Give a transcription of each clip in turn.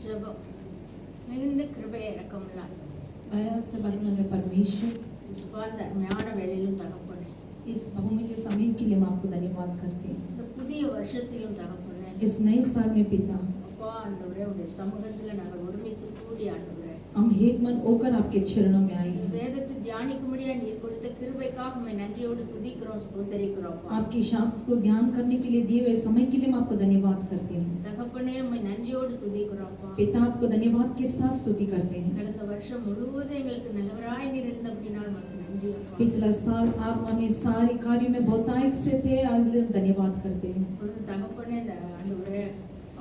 ஜெபம். மிகுந்த கிருபை இரக்கமுள்ள दया से भरने वाले परमेश्वर, இஸ்பால் அருமையான வேளையிலும் தகப்பனே, इस बहुमूल्य समय के लिए हम आपको धन्यवाद करते हैं। இந்த புதிய வருஷத்திலும் தகப்பனே, इस नए साल में पिता, அப்பா ஆண்டவரே, உடைய சமூகத்தில் நாங்கள் ஒருமித்து கூடி ஆண்டவரே, हम एक मन होकर आपके चरणों में आए இந்த हैं। வேதத்தை தியானிக்கும்படியா நீர் கொடுத்த கிருபைக்காக உம்மை நன்றியோடு துதிக்கிறோம், ஸ்தோத்தரிக்கிறோம் அப்பா. आपकी शास्त्र को ध्यान करने के लिए दिए हुए समय के लिए हम आपको धन्यवाद करते हैं। தகப்பனே, உம்மை நன்றியோடு துதிக்கிறோம் அப்பா. पिता, आपको धन्यवाद के साथ स्तुति करते हैं। கடந்த வருஷம் முழுவதும் எங்களுக்கு நல்லவராய் நீர் இருந்தபடினால் உமக்கு நன்றி அப்பா. पिछला साल आप हमें सारे कार्यों में बहुतायत से थे, आज हम धन्यवाद करते हैं। இப்பொழுது தகப்பனே, இந்த ஆண்டவரே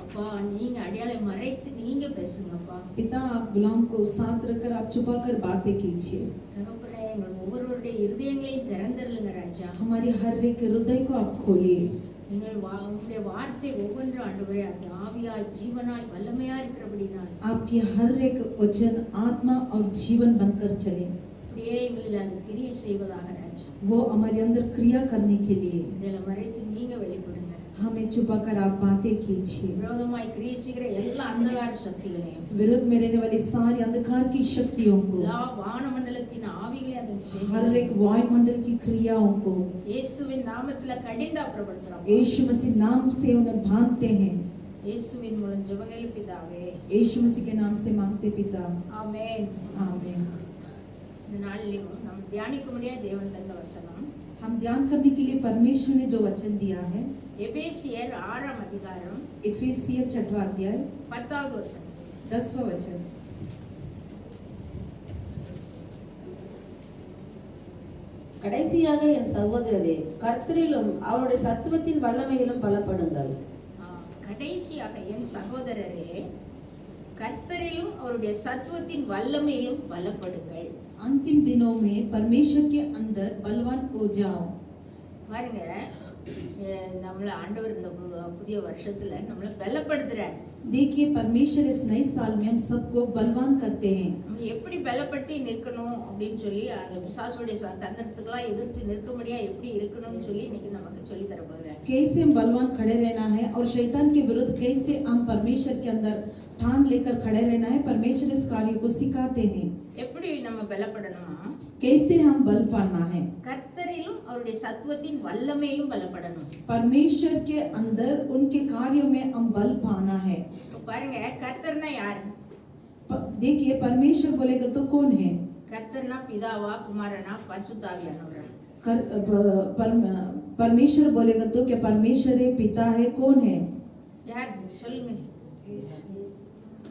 அப்பா, நீங்க அடையாளை மறைத்து நீங்க பேசுங்கப்பா. पिता, आप गुलाम को साथ रखकर आप छुपा कर बातें कीजिए। தகப்பனே, எங்கள் ஒவ்வொருவருடைய இருதயங்களையும் திறந்தருளுங்க ராஜா. हमारे हर एक हृदय को आप खोलिए। நீங்கள் உங்களுடைய வார்த்தை ஒவ்வொன்றும் ஆண்டவரே அது ஆவியாய் ஜீவனாய் வல்லமையா இருக்கிறபடினால் आपकी हर एक वचन आत्मा और जीवन बनकर चले, அப்படியே எங்களில் அது கிரியை செய்வதாக ராஜா. वो हमारे अंदर क्रिया करने के लिए இதில் மறைத்து நீங்க வெளிப்படுங்க. हमें छुपाकर आप बातें कीजिए। விரோதமாய் கிரியை செய்கிற எல்லா அந்தகார சக்திகளையும், विरोध में रहने वाली सारी अंधकार की शक्तियों को, எல்லா வானமண்டலத்தின் ஆவிகளை அதில் हर செய்ய एक वायुमंडल की क्रियाओं को இயேசுவின் நாமத்துல கடிந்து அப்புறப்படுத்துறோம். यीशु मसीह नाम से उन्हें बांधते हैं। இயேசுவின் மூலம் ஜெபங்கள் பிதாவே, यीशु मसीह के नाम से मांगते पिता, ஆமென். आमीन। இந்த நாளிலும் நாம் தியானிக்க முடியாத தேவன் தந்த வசனம் हम ध्यान करने के लिए परमेश्वर ने जो वचन दिया है, எபேசியர் 6ஆம் அதிகாரம் इफिसियर 6वां अध्याय 10வது வசனம். 10वां वचन। கடைசியாக என் சகோதரரே, கர்த்தரிலும் அவருடைய சத்துவத்தின் வல்லமையிலும் பலப்படுங்கள். கடைசியாக என் சகோதரரே, கர்த்தரிலும் அவருடைய சத்துவத்தின் வல்லமையிலும் பலப்படுங்கள். अंतिम दिनों में परमेश्वर के अंदर बलवान हो जाओ। பாருங்க, நம்மள ஆண்டவர் இந்த புதிய வருஷத்துல நம்மள பலப்படுத்துறார். देखिए, परमेश्वर इस नए साल में हम सबको बलवान करते हैं। நம்ம எப்படி பலப்பட்டு நிற்கணும் அப்படின்னு சொல்லி அந்த பிசாசுடைய தந்திரத்துக்கெல்லாம் எதிர்த்து நிற்கும்படியா எப்படி இருக்கணும்னு சொல்லி இன்னைக்கு நமக்கு சொல்லி தர போகிறார். कैसे हम बलवान खड़े रहना है और शैतान के विरुद्ध कैसे हम परमेश्वर के अंदर ठान लेकर खड़े रहना है, परमेश्वर इस कार्य को सिखाते हैं। எப்படி நம்ம பலப்படணுமா? कैसे हम बल पाना है? கர்த்தரிலும் அவருடைய சத்துவத்தின் வல்லமையிலும் பலப்படணும். परमेश्वर के अंदर उनके कार्यों में हम बल पाना है। பாருங்க, கர்த்தர்னா யார்? देखिए, परमेश्वर बोलेगा तो कौन है? கர்த்தர்னா பிதாவா, குமாரனா, பரிசுத்த ஆவியானவரா? परमेश्वर बोलेगा तो क्या परमेश्वर है, पिता है, कौन है? யார் சொல்லுங்க?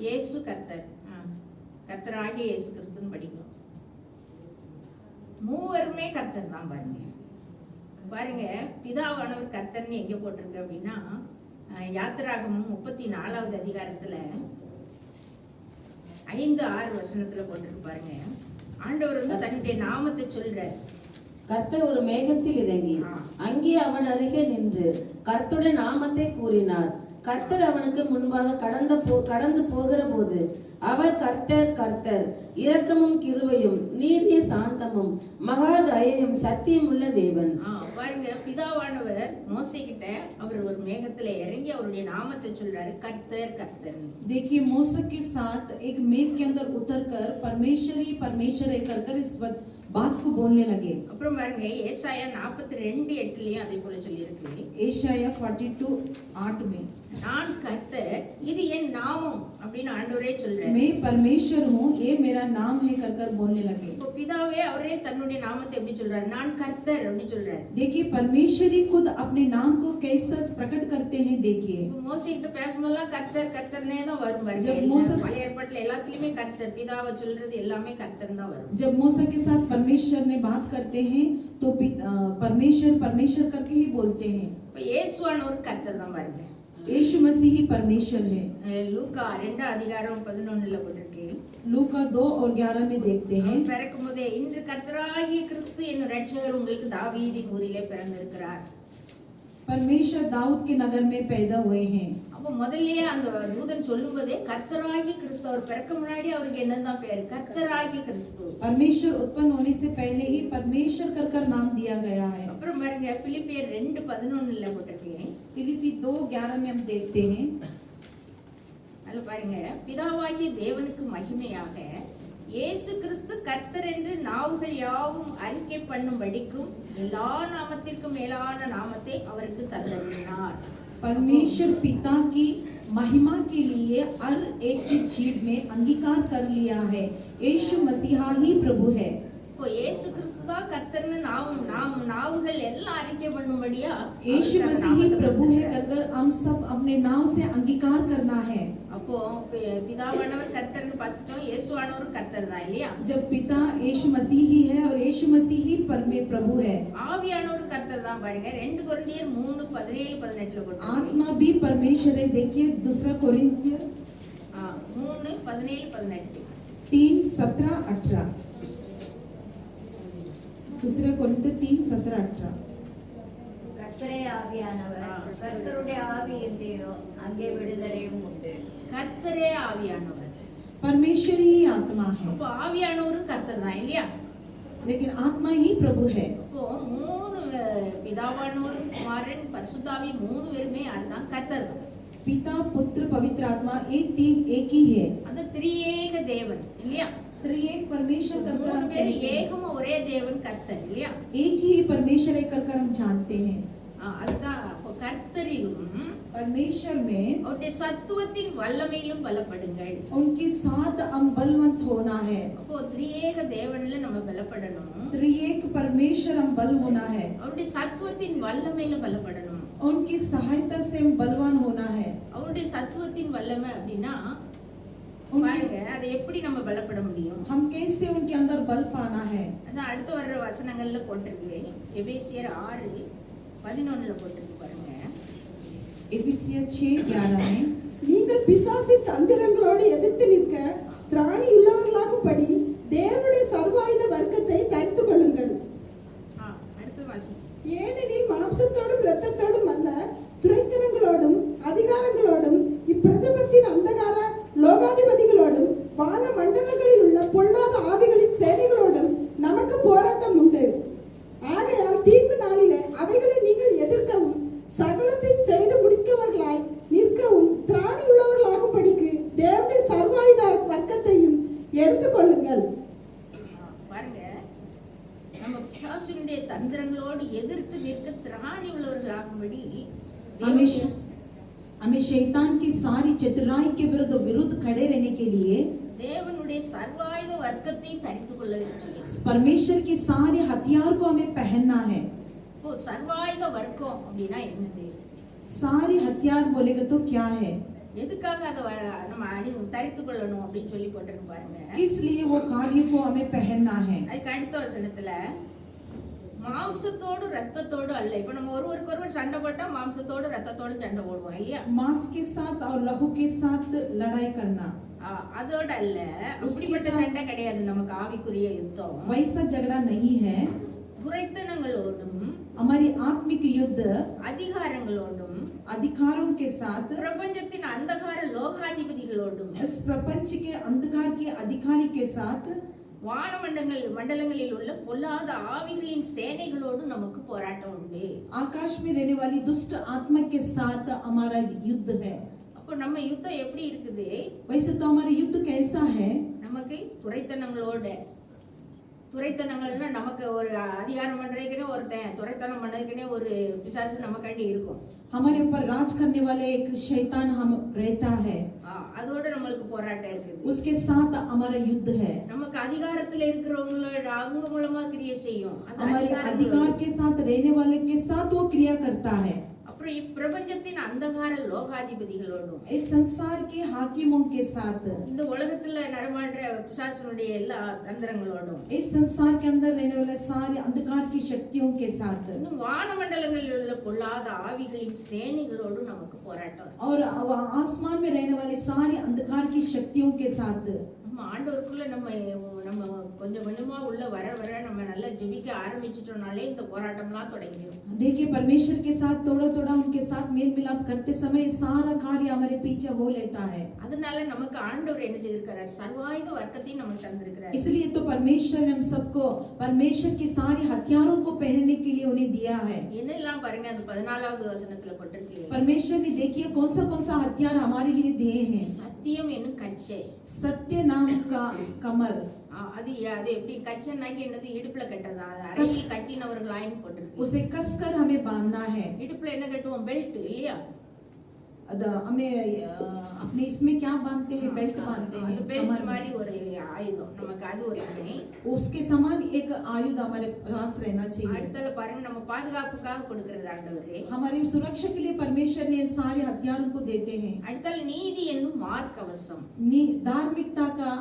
இயேசு கர்த்தர். கர்த்தராகிய இயேசு கிறிஸ்துன்னு படிக்கும். மூவருமே கர்த்தர் தான். பாருங்க, பிதாவானவர் கர்த்தர்னு எங்க போட்டிருக்கு அப்படின்னா, யாத்திராகமம் 34வது அதிகாரத்துல 5-6 வசனத்துல போட்டிருக்கு பாருங்க. ஆண்டவர் வந்து தன்னுடைய நாமத்தை சொல்றார். கர்த்தர் ஒரு மேகத்தில் இறங்கி அங்கே அவன் அருகே நின்று கர்த்தருடைய நாமத்தை கூறினார். கர்த்தர் அவனுக்கு முன்பாக கடந்து போகிற போது அவர் கர்த்தர் கர்த்தர், இரக்கமும் கிருபையும் நீடிய சாந்தமும் மகா தயையும் சத்தியம் உள்ள தேவன். பாருங்க, பிதாவானவர் மோசே கிட்ட அவர் ஒரு மேகத்துல இறங்கி அவருடைய நாமத்தை சொல்றாரு, கர்த்தர் கர்த்தர். देखिए, मूसा के साथ एक मेघ के अंदर उतरकर परमेश्वर ही परमेश्वर है कहकर इस बात को बोलने लगे। அப்புறம் பாருங்க, ஏசாயா 42:8லயும் அதே போல சொல்லி இருக்கு. ஏசாயா 42:8 में நான் கர்த்தர், இது என் நாமம் அப்படின்னு ஆண்டவரே சொல்றாரு. मैं परमेश्वर हूँ, ये मेरा नाम है कहकर बोलने लगे। இப்போ பிதாவே அவரே தன்னுடைய நாமத்தை எப்படி சொல்றாரு? நான் கர்த்தர் அப்படி சொல்றாரு. देखिए, परमेश्वर ही खुद अपने नाम को कैसे प्रकट करते हैं। देखिए, இப்போ மோசே கிட்ட பேசும்போதெல்லாம் கர்த்தர் கர்த்தர்னே தான் வரும் பாருங்க. जब मूसा பழைய ஏற்பாட்டுல எல்லாத்துலயுமே கர்த்தர், பிதாவை சொல்றது எல்லாமே கர்த்தர் தான் வரும். जब मूसा के साथ परमेश्वर में बात करते हैं तो परमेश्वर परमेश्वर करके ही बोलते हैं। இப்போ இயேசுவானவர் கர்த்தர் தான் பாருங்க. यीशु मसीह ही परमेश्वर है। லூக்கா 2 அதிகாரம் 11ல போட்டிருக்கு. लूका 2 और 11 में देखते हैं, பிறக்கும் போதே இன்று கர்த்தராகிய கிறிஸ்து என்னும் இரட்சகர் உங்களுக்கு தாவீதின் ஊரிலே பிறந்திருக்கிறார். परमेश्वर दाऊद के नगर में पैदा हुए हैं। அப்ப முதல்லயே அந்த தூதன் சொல்லும்போதே கர்த்தராகிய கிறிஸ்து, அவர் பிறக்க முன்னாடி அவருக்கு என்னதான் பேரு? கர்த்தராகிய கிறிஸ்து. परमेश्वर उत्पन्न होने से पहले ही परमेश्वर कर नाम दिया गया है। அப்புறம் பாருங்க, பிலிப்பியர் 2:11ல போட்டிருக்கு. फिलिप्पी 2:11 में हम देखते हैं, அதுல பாருங்க, பிதாவாகிய தேவனுக்கு மகிமையாக இயேசு கிறிஸ்து கர்த்தர் என்று நாவுகள் யாவும் அறிக்கை பண்ணும்படிக்கும் எல்லா நாமத்திற்கும் மேலான நாமத்தை அவருக்கு தந்தருளினார். परमेश्वर पिता की महिमा के लिए हर एक की जीव में अंगीकार कर लिया है, यीशु मसीहा ही प्रभु है। இப்போ இயேசு கிறிஸ்து தான் கர்த்தர்னு நாவுகள் எல்லாம் அறிக்கை பண்ணும்படியா यीशु मसीह ही प्रभु है कर हम सब अपने नाम से अंगीकार करना है। அப்போ பிதாவானவர் கர்த்தர்னு பார்த்துட்டோம், இயேசுவானவரும் கர்த்தர் தான் இல்லையா? जब पिता यीशु मसीह ही है और यीशु मसीह ही प्रभु है। ஆவியானவர் கர்த்தர் தான் பாருங்க, 2 கொரிந்தியர் 3:17-18 போட்டு आत्मा भी परमेश्वर है। देखिए दूसरा कोरिन्थियर 3:17-18 3:17-18 दूसरा कोरिन्थियर 3:17-18 கர்த்தரே ஆவியானவர், கர்த்தருடைய ஆவி எங்கேயோ அங்கே விடுதலையும் உண்டு. கர்த்தரே ஆவியானவர். परमेश्वर ही आत्मा है, அப்போ ஆவியானவரும் கர்த்தர் தான் இல்லையா? लेकिन आत्मा ही प्रभु है। அப்போ 3 பிதாவானவரும் குமாரன் பரிசுத்தாவி 3 பேருமே அதுதான் கர்த்தர் தான். पिता पुत्र पवित्र आत्मा एक तीन एक ही है। அந்த திரியேக தேவன் இல்லையா? त्रिएक परमेश्वर कर 3 हम பேர் कहते हैं। ஏகமா ஒரே தேவன் கர்த்தர் இல்லையா? एक ही परमेश्वर है कर हम जानते हैं। அதுதான் அப்போ கர்த்தரிலும் परमेश्वर में அவருடைய சத்துவத்தின் வல்லமையிலும் பலப்படுங்கள். उनके साथ हम बलवंत होना है। அப்போ திரியேக தேவன்ல நம்ம பலப்படணும், त्रिएक परमेश्वर हम बल होना है, அவருடைய சத்துவத்தின் வல்லமையில பலப்படணும். उनकी सहायता से हम बलवान होना है। அவருடைய சத்துவத்தின் வல்லமை அப்படின்னா उनकी பாருங்க, அதை எப்படி நம்ம பலப்பட முடியும்? हम कैसे उनके अंदर बल पाना है। அதான் அடுத்து வர்ற வசனங்கள்ல போட்டிருக்கு. எபேசியர் 6:11 போட்டிருக்கு பாருங்க. एफिसियर 6:11 में நீங்கள் பிசாசின் தந்திரங்களோடு எதிர்த்து நிற்க திராணி உள்ளவர்களாகும்படி தேவனுடைய சர்வாயுத வர்க்கத்தை தரித்துக் கொள்ளுங்கள். அடுத்து வாசி. ஏனெனில் மாம்சத்தோடும் இரத்தத்தோடும் அல்ல, துரைத்தனங்களோடும் அதிகாரங்களோடும் இப்பிரபஞ்சத்தின் அந்தகார லோகாதிபதிகளோடும் வான மண்டலங்களில் உள்ள பொல்லாத ஆவிகளின் சேனைகளோடும் நமக்கு போராட்டம் உண்டு. ஆகையால் தீர்ப்பு நாளிலே அவைகளை நீங்கள் எதிர்க்கவும் சகலத்தையும் செய்து முடிக்கவர்களாய் நிற்கவும் திராணி உள்ளவர்களாகும்படிக்கு தேவனுடைய சர்வாயுத வர்க்கத்தையும் எடுத்துக்கொள்ளுங்கள். பாருங்க, நம்ம பிசாசுடைய தந்திரங்களோடு எதிர்த்து நிற்க திராணி உள்ளவர்களாகும்படி हमें शैतान की सारी चतुराई के विरुद्ध खड़े रहने के लिए தேவனுடைய சர்வாயுத வர்க்கத்தை தரித்துக் கொள்ள சொல்லி. परमेश्वर की सारे हथियार को हमें पहनना है। இப்போ சர்வாயுத வர்க்கம் அப்படின்னா என்னது? सारे हथियार बोलेगा तो क्या है, எதுக்காக அதை நம்ம தரித்துக் கொள்ளணும் அப்படின்னு சொல்லி போட்டிருக்கு பாருங்க. किस लिए वो कार्य को हमें पहनना है। அதுக்கு அடுத்த வசனத்துல மாம்சத்தோடு ரத்தத்தோடு அல்ல. இப்ப நம்ம ஒருவருக்கு ஒருவர் சண்டை போட்டா மாம்சத்தோடு ரத்தத்தோடு சண்டை போடுவோம் இல்லையா? मांस के साथ और लहू के साथ लड़ाई करना, அதோட அல்ல, அப்படிப்பட்ட சண்டை கிடையாது. நமக்கு ஆவிக்குரிய யுத்தம் वैसा झगड़ा नहीं है। துரைத்தனங்களோடும் हमारी आत्मिक युद्ध அதிகாரங்களோடும் अधिकारों के साथ, பிரபஞ்சத்தின் அந்தகார லோகாதிபதிகளோடும் इस प्रपंच के अंधकार के अधिकारी के साथ, மண்டலங்களில் உள்ள பொல்லாத ஆவிகளின் சேனைகளோடு நமக்கு போராட்டம் உண்டு. आकाश में रहने वाली दुष्ट आत्मा के साथ हमारा युद्ध है। அப்போ நம்ம யுத்தம் எப்படி இருக்குது? वैसे तो हमारा युद्ध कैसा है? நமக்கு துரைத்தனங்கள்னா நமக்கு ஒரு அதிகாரம் பண்றதுக்குன்னே ஒருத்தன், துரைத்தனம் பண்ணதுக்குன்னே ஒரு பிசாசு நமக்காண்டி இருக்கும். हमारे ऊपर राज करने वाले एक शैतान हम रहता है, அதோட நம்மளுக்கு போராட்டம் இருக்குது. उसके साथ हमारा युद्ध है। நமக்கு அதிகாரத்துல இருக்கிறவங்களோட அவங்க மூலமா கிரியை செய்யும். हमारे अधिकार के साथ रहने वाले के साथ वो क्रिया करता है। அப்புறம் இப்பிரபஞ்சத்தின் அந்தகார லோகாதிபதிகளோடும், इस संसार के हाकिमों के साथ, இந்த உலகத்துல நடமாடுற பிசாசுனுடைய எல்லா தந்திரங்களோடும், इस संसार के अंदर रहने वाले सारे अंधकार की शक्तियों के साथ, இன்னும் வானமண்டலங்களில் உள்ள பொல்லாத ஆவிகளின் சேனைகளோடும் நமக்கு போராட்டம். और आसमान में रहने वाले सारे अंधकार की शक्तियों के साथ நம்ம ஆண்டவருக்குள்ள நம்ம கொஞ்சம் கொஞ்சமா உள்ள வர வர நம்ம நல்லா ஜெபிக்க ஆரம்பிச்சிட்டோம்னாலே இந்த போராட்டம்லாம் தொடங்கிடும். देखिए परमेश्वर के साथ थोड़ा थोड़ा उनके साथ मेल मिलाप करते समय सारा कार्य हमारे पीछे हो लेता है। அதனால நமக்கு ஆண்டவர் என்ன செய்திருக்கிறார்? சர்வாயுத வர்க்கத்தை நமக்கு தந்திருக்கிறார். इसलिए तो परमेश्वर ने हम सबको परमेश्वर के सारे हथियारों को पहनने के लिए उन्हें दिया है। என்னெல்லாம் பாருங்க, அந்த 14வது வசனத்துல போட்டிருக்கு. परमेश्वर ने देखिए कौन सा हथियार हमारे लिए दिए हैं। சத்தியம் என்னும் கச்சை. सत्य नाम का कमर, அது அது எப்படி கச்சைனாக்கி என்னது? இடுப்புல கட்டதா? அது அறையில் கட்டினவர்களாயின்னு போட்டிருக்கு. उसे कसकर हमें बांधना है। இடுப்புல என்ன கட்டுவோம்? பெல்ட் இல்லையா? हमें अपने इसमें क्या बांधते हैं? बेल्ट बांधते हैं அது பெல்ட் कमर மாதிரி में। ஒரு ஆயுதம் நமக்கு, அது ஒரு துணை. उसके समान एक आयुध हमारे पास रहना चाहिए। அடுத்தல பாருங்க, நம்ம பாதுகாப்புக்காக கொடுக்கிறது ஆண்டவரே. हमारी सुरक्षा के लिए परमेश्वर ने इन सारे हथियारों को देते हैं। அடுத்தல நீதி என்னும் மார்க்கவசம். धार्मिकता का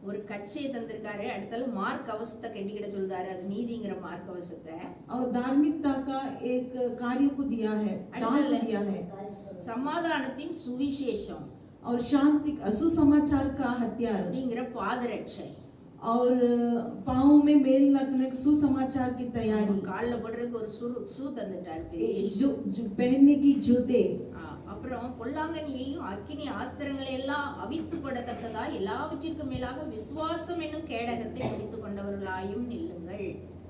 ஒரு கச்சையை தந்திருக்காரு. அடுத்தல மார்க்கவசத்தை கட்டிக்கிட சொல்றாரு. அது நீதிங்கிற மார்க்கவசத்தை. और धार्मिकता का एक कार्य को दिया है, डाल को दिया है। சமாதானத்தின் சுவிசேஷம் और शांति सुसमाचार का हथियार அப்படிங்கிற பாதரட்சை. और पाँव में मेल रखने सुसमाचार की तैयारी, கால்ல போடுறதுக்கு ஒரு ஷூ தந்துட்டாரு. जो पहनने की जूते। அப்புறம் பொல்லாங்கனியையும் அக்கினி ஆஸ்திரங்களை எல்லாம் அவித்து படத்தக்கதா எல்லாவற்றிற்கும் மேலாக விசுவாசம் என்னும் கேடகத்தை பிடித்து கொண்டவர்களாயும் நில்லுங்கள்.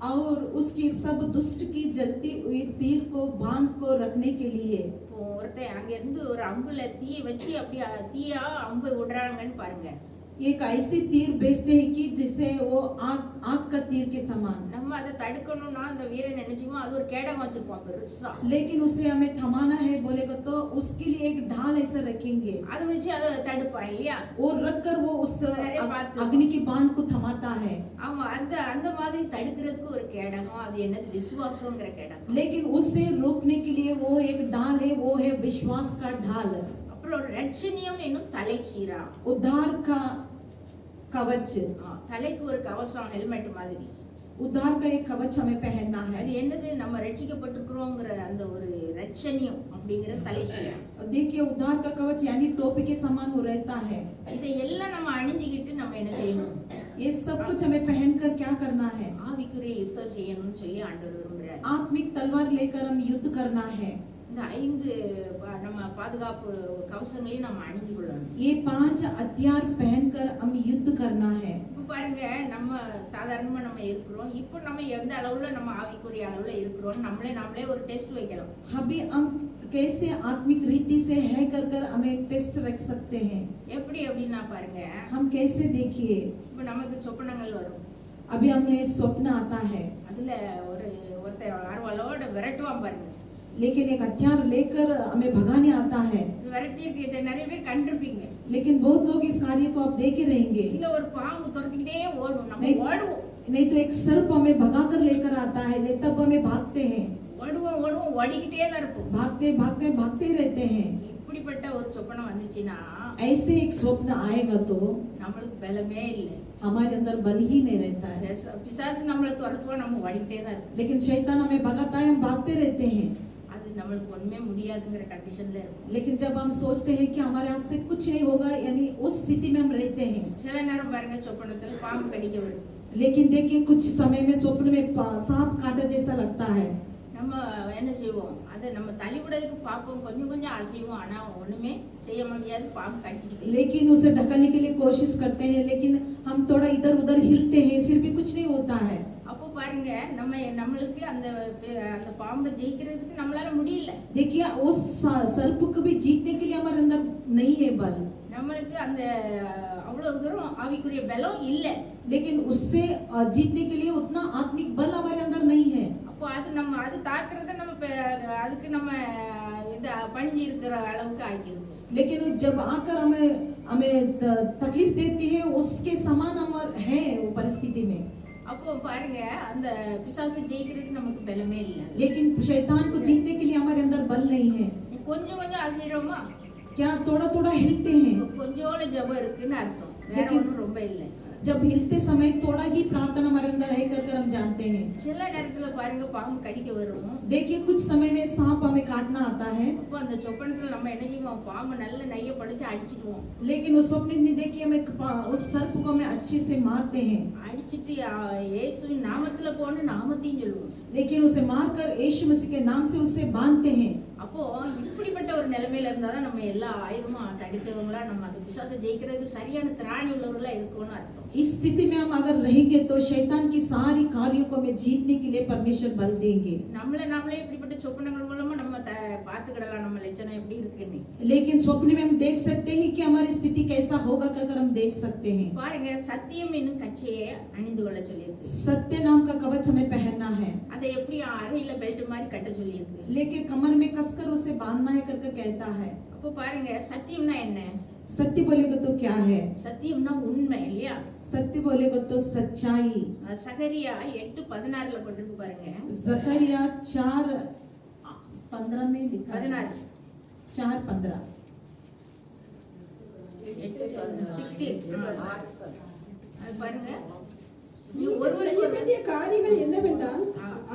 और उसकी सब दुष्ट की जलती हुई तीर को बांध को रखने के लिए। இப்போ ஒருத்தன் அங்க இருந்து ஒரு அம்புல தீயை வச்சு அப்படியே தீயா அம்பு விடுறாங்கன்னு பாருங்க. एक ऐसी तीर भेजते हैं कि जिससे वो आग का तीर के समान। நம்ம அதை தடுக்கணும்னா அந்த வீரன் நினைச்சுமோ அது ஒரு கேடகம் வச்சிருப்போம் பெருசா. लेकिन उसे हमें थमाना है बोलेगा तो उसके लिए एक ढाल ऐसा रखेंगे, அதை வச்சு அதை தடுப்பான் இல்லையா? और रखकर वो उस अरे बात तो- अग्नि की बांध को थमाता है। ஆமா, அந்த அந்த மாதிரி தடுக்கிறதுக்கு ஒரு கேடகம். அது என்னது? விசுவாசம்ங்கிற கேடகம். लेकिन उससे रोकने के लिए वो एक ढाल है, वो है विश्वास का ढाल। அப்புறம் ரட்சணியம் என்னும் தலைச்சீரா. उद्धार का कवच, தலைக்கு ஒரு கவசம், ஹெல்மெட் மாதிரி. उद्धार का एक कवच हमें पहनना அது है। என்னது? நம்ம ரட்சிக்கப்பட்டிருக்கிறோங்கிற அந்த ஒரு ரட்சணியம் அப்படிங்கிற தலைச்சீரா. देखिए उद्धार का कवच यानी टोपी के समान वो रहता है। இதை எல்லாம் நம்ம அணிஞ்சுக்கிட்டு நம்ம என்ன செய்யணும்? ये सब कुछ हमें पहनकर क्या करना है? ஆவிக்குரிய யுத்தம் செய்யணும்னு சொல்லி ஆண்டவர் விரும்புறார். आत्मिक तलवार लेकर हम युद्ध करना है। இந்த 5 நம்ம பாதுகாப்பு கவசங்களையும் நம்ம அணிஞ்சு கொள்ளணும். ये 5 हथियार पहनकर हम युद्ध करना है। இப்போ பாருங்க, நம்ம சாதாரணமா நம்ம இருக்கிறோம். இப்போ நம்ம எந்த அளவுல நம்ம ஆவிக்குரிய அளவுல இருக்கிறோம் நாமளே ஒரு டெஸ்ட் வைக்கலாம். अभी हम कैसे आत्मिक रीति से है कर हमें टेस्ट रख सकते हैं। எப்படி அப்படின்னா பாருங்க, हम कैसे देखिए, இப்போ நமக்கு சொப்பனங்கள் வரும். अभी हमने स्वप्न आता है, அதுல ஒருத்தர் ஆர்வலோட விரட்டுவான் பாருங்க. लेकिन एक हथियार लेकर हमें भगाने आता है। விரட்டி இருக்க நிறைய பேர் கண்டிருப்பீங்க. लेकिन बहुत लोग इस कार्य को आप देखे रहेंगे। இல்ல ஒரு பாம்பு துரத்திக்கிட்டே ஓடும், நம்ம नहीं, ஓடுவோம். नहीं तो एक सर्प हमें भगाकर लेकर आता है, तब हमें भागते हैं, ஓடுவோம் ஓடிக்கிட்டே தான் இருப்போம். भागते भागते भागते रहते हैं। இப்படிப்பட்ட ஒரு சொப்பனம் வந்துச்சுன்னா ऐसे एक स्वप्न आएगा तो நம்மளுக்கு பலமே இல்லை. हमारे अंदर बल ही नहीं रहता है। பிசாசு நம்மளை துரத்துவோம், நம்ம ஓடிக்கிட்டே தான் இருப்போம். लेकिन शैतान हमें भगाता है, हम भागते रहते हैं। அது நம்மளுக்கு ஒண்ணுமே முடியாதுங்கிற கண்டிஷன்ல இருக்கும். लेकिन जब हम सोचते हैं कि हमारे हाथ से कुछ नहीं होगा, यानी उस स्थिति में हम रहते हैं। சில நேரம் பாருங்க, சொப்பனத்துல பாம்பு கடிக்க வருது. लेकिन देखिए कुछ समय में स्वप्न में सांप काटा जैसा लगता है। நம்ம என்ன செய்வோம்? அதை நம்ம தள்ளிவிடறதுக்கு பார்ப்போம், கொஞ்சம் கொஞ்சம் அசைவோம். ஆனா ஒண்ணுமே செய்ய முடியாது, பாம்பு கடிச்சிட்டு. लेकिन उसे ढकने के लिए कोशिश करते हैं, लेकिन हम थोड़ा इधर उधर हिलते हैं, फिर भी कुछ नहीं होता है। அப்போ பாருங்க, நம்மளுக்கு அந்த பாம்பை ஜெயிக்கிறதுக்கு நம்மளால முடியல. देखिए उस सर्प को भी जीतने के लिए हमारे अंदर नहीं है बल, நம்மளுக்கு அந்த அவ்வளவு தூரம் ஆவிக்குரிய பலம் இல்ல. लेकिन उससे जीतने के लिए उतना आत्मिक बल हमारे अंदर नहीं है। அப்போ அது தாக்குறத நம்ம அதுக்கு நம்ம இந்த பணிஞ்சு இருக்கிற அளவுக்கு ஆக்கிடுது. लेकिन जब आकर हमें तकलीफ देती है, उसके समान हम है वो परिस्थिति में। அப்போ பாருங்க, அந்த பிசாசு ஜெயிக்கிறதுக்கு நமக்கு பலமே இல்ல. लेकिन शैतान को जीतने के लिए हमारे अंदर बल नहीं है। கொஞ்சம் கொஞ்சம் அசைறோமா, क्या थोड़ा थोड़ा हिलते हैं, கொஞ்சோட ஜெபம் இருக்குன்னு அர்த்தம், வேற ஒண்ணும் ரொம்ப இல்ல. जब हिलते समय थोड़ा ही प्रार्थना हमारे अंदर है कर हम जानते हैं। சில நேரத்துல பாருங்க, பாம்பு கடிக்க வரும். देखिए कुछ समय में सांप हमें काटना आता है, அப்போ அந்த சொப்பனத்துல நம்ம என்ன செய்வோம்? பாம்பு நல்ல நைய படிச்சு அடிச்சிடுவோம். लेकिन उस स्वप्न में देखिए हमें उस सर्प को हमें अच्छे से मारते हैं, அடிச்சிட்டு இயேசுவின் நாமத்துல போன்னு நாமத்தையும் சொல்லுவோம். लेकिन उसे मारकर यीशु मसीह के नाम से उसे बांधते हैं। அப்போ இப்படிப்பட்ட ஒரு நிலைமையில இருந்தாதான் நம்ம எல்லா ஆயுதமும் தடிச்சவங்களா, நம்ம அந்த பிசாசை ஜெயிக்கிறதுக்கு சரியான திராணி உள்ளவர்களா இருக்கும்னு அர்த்தம். इस स्थिति में हम अगर रहेंगे तो शैतान की सारी कार्यों को हमें जीतने के लिए परमेश्वर बल देंगे। நம்மளே இப்படிப்பட்ட சொப்பனங்கள் மூலமா நம்ம பார்த்துக்கிடலாம் நம்ம லட்சணம் எப்படி இருக்குன்னு. लेकिन स्वप्न में हम देख सकते हैं कि हमारी स्थिति कैसा होगा कर हम देख सकते हैं। பாருங்க, சத்தியம் என்னும் கச்சையை அணிந்து கொள்ள சொல்லியிருக்கு. सत्य नाम का कवच हमें पहनना है, அதை எப்படி அறையில பெல்ட் மாதிரி கட்ட சொல்லியிருக்கு. लेकिन कमर में कसकर उसे बांधना है कर कहता है। அப்போ பாருங்க, சத்தியம்னா என்ன? सत्य बोलेगा तो क्या है? சத்தியம்னா உண்மை இல்லையா? सत्य बोलेगा तो सच्चाई। சகரியா 8:16 போட்டிருக்கு பாருங்க. जकरिया 4:15 में लिखा है। 16 4:15 16 அது பாருங்க. நீ நீங்கள் செய்ய ஒருவருக்கு வேண்டிய காரியங்கள் என்னவென்றால்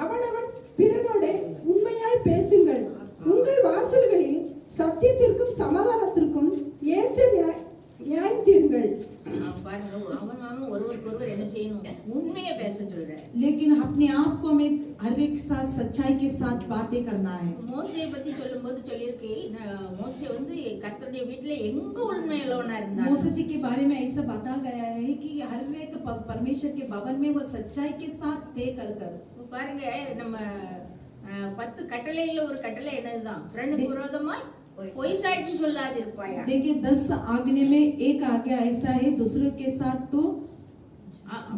அவனவன் பிறனோட உண்மையாய் பேசுங்கள். உங்கள் வாசல்களில் சத்தியத்திற்கும் சமாதானத்திற்கும் ஏற்ற நியாயத்தீர்கள். பாருங்க, அவன் ஒருவருக்கு என்ன செய்யணும்? உண்மையை பேச சொல்ற. लेकिन अपने आप को हमें हर एक साथ सच्चाई के साथ बातें करना है। மோசேயை பத்தி சொல்லும்போது சொல்லியிருக்கு, மோசே வந்து கர்த்தருடைய வீட்டுல எங்க உண்மையுள்ளவனா இருந்தான். मूसा जी के बारे में ऐसा बता गया है कि हर एक परमेश्वर के भवन में वो सच्चाई के साथ थे कर। பாருங்க, நம்ம 10 கட்டளையில ஒரு கட்டளை என்னதுதான்? பிறனுக்கு விரோதமாய் பொய் சாட்சி சொல்லாதிருப்பாயா. देखिए 10 आज्ञा में एक आज्ञा ऐसा है, दूसरों के साथ तो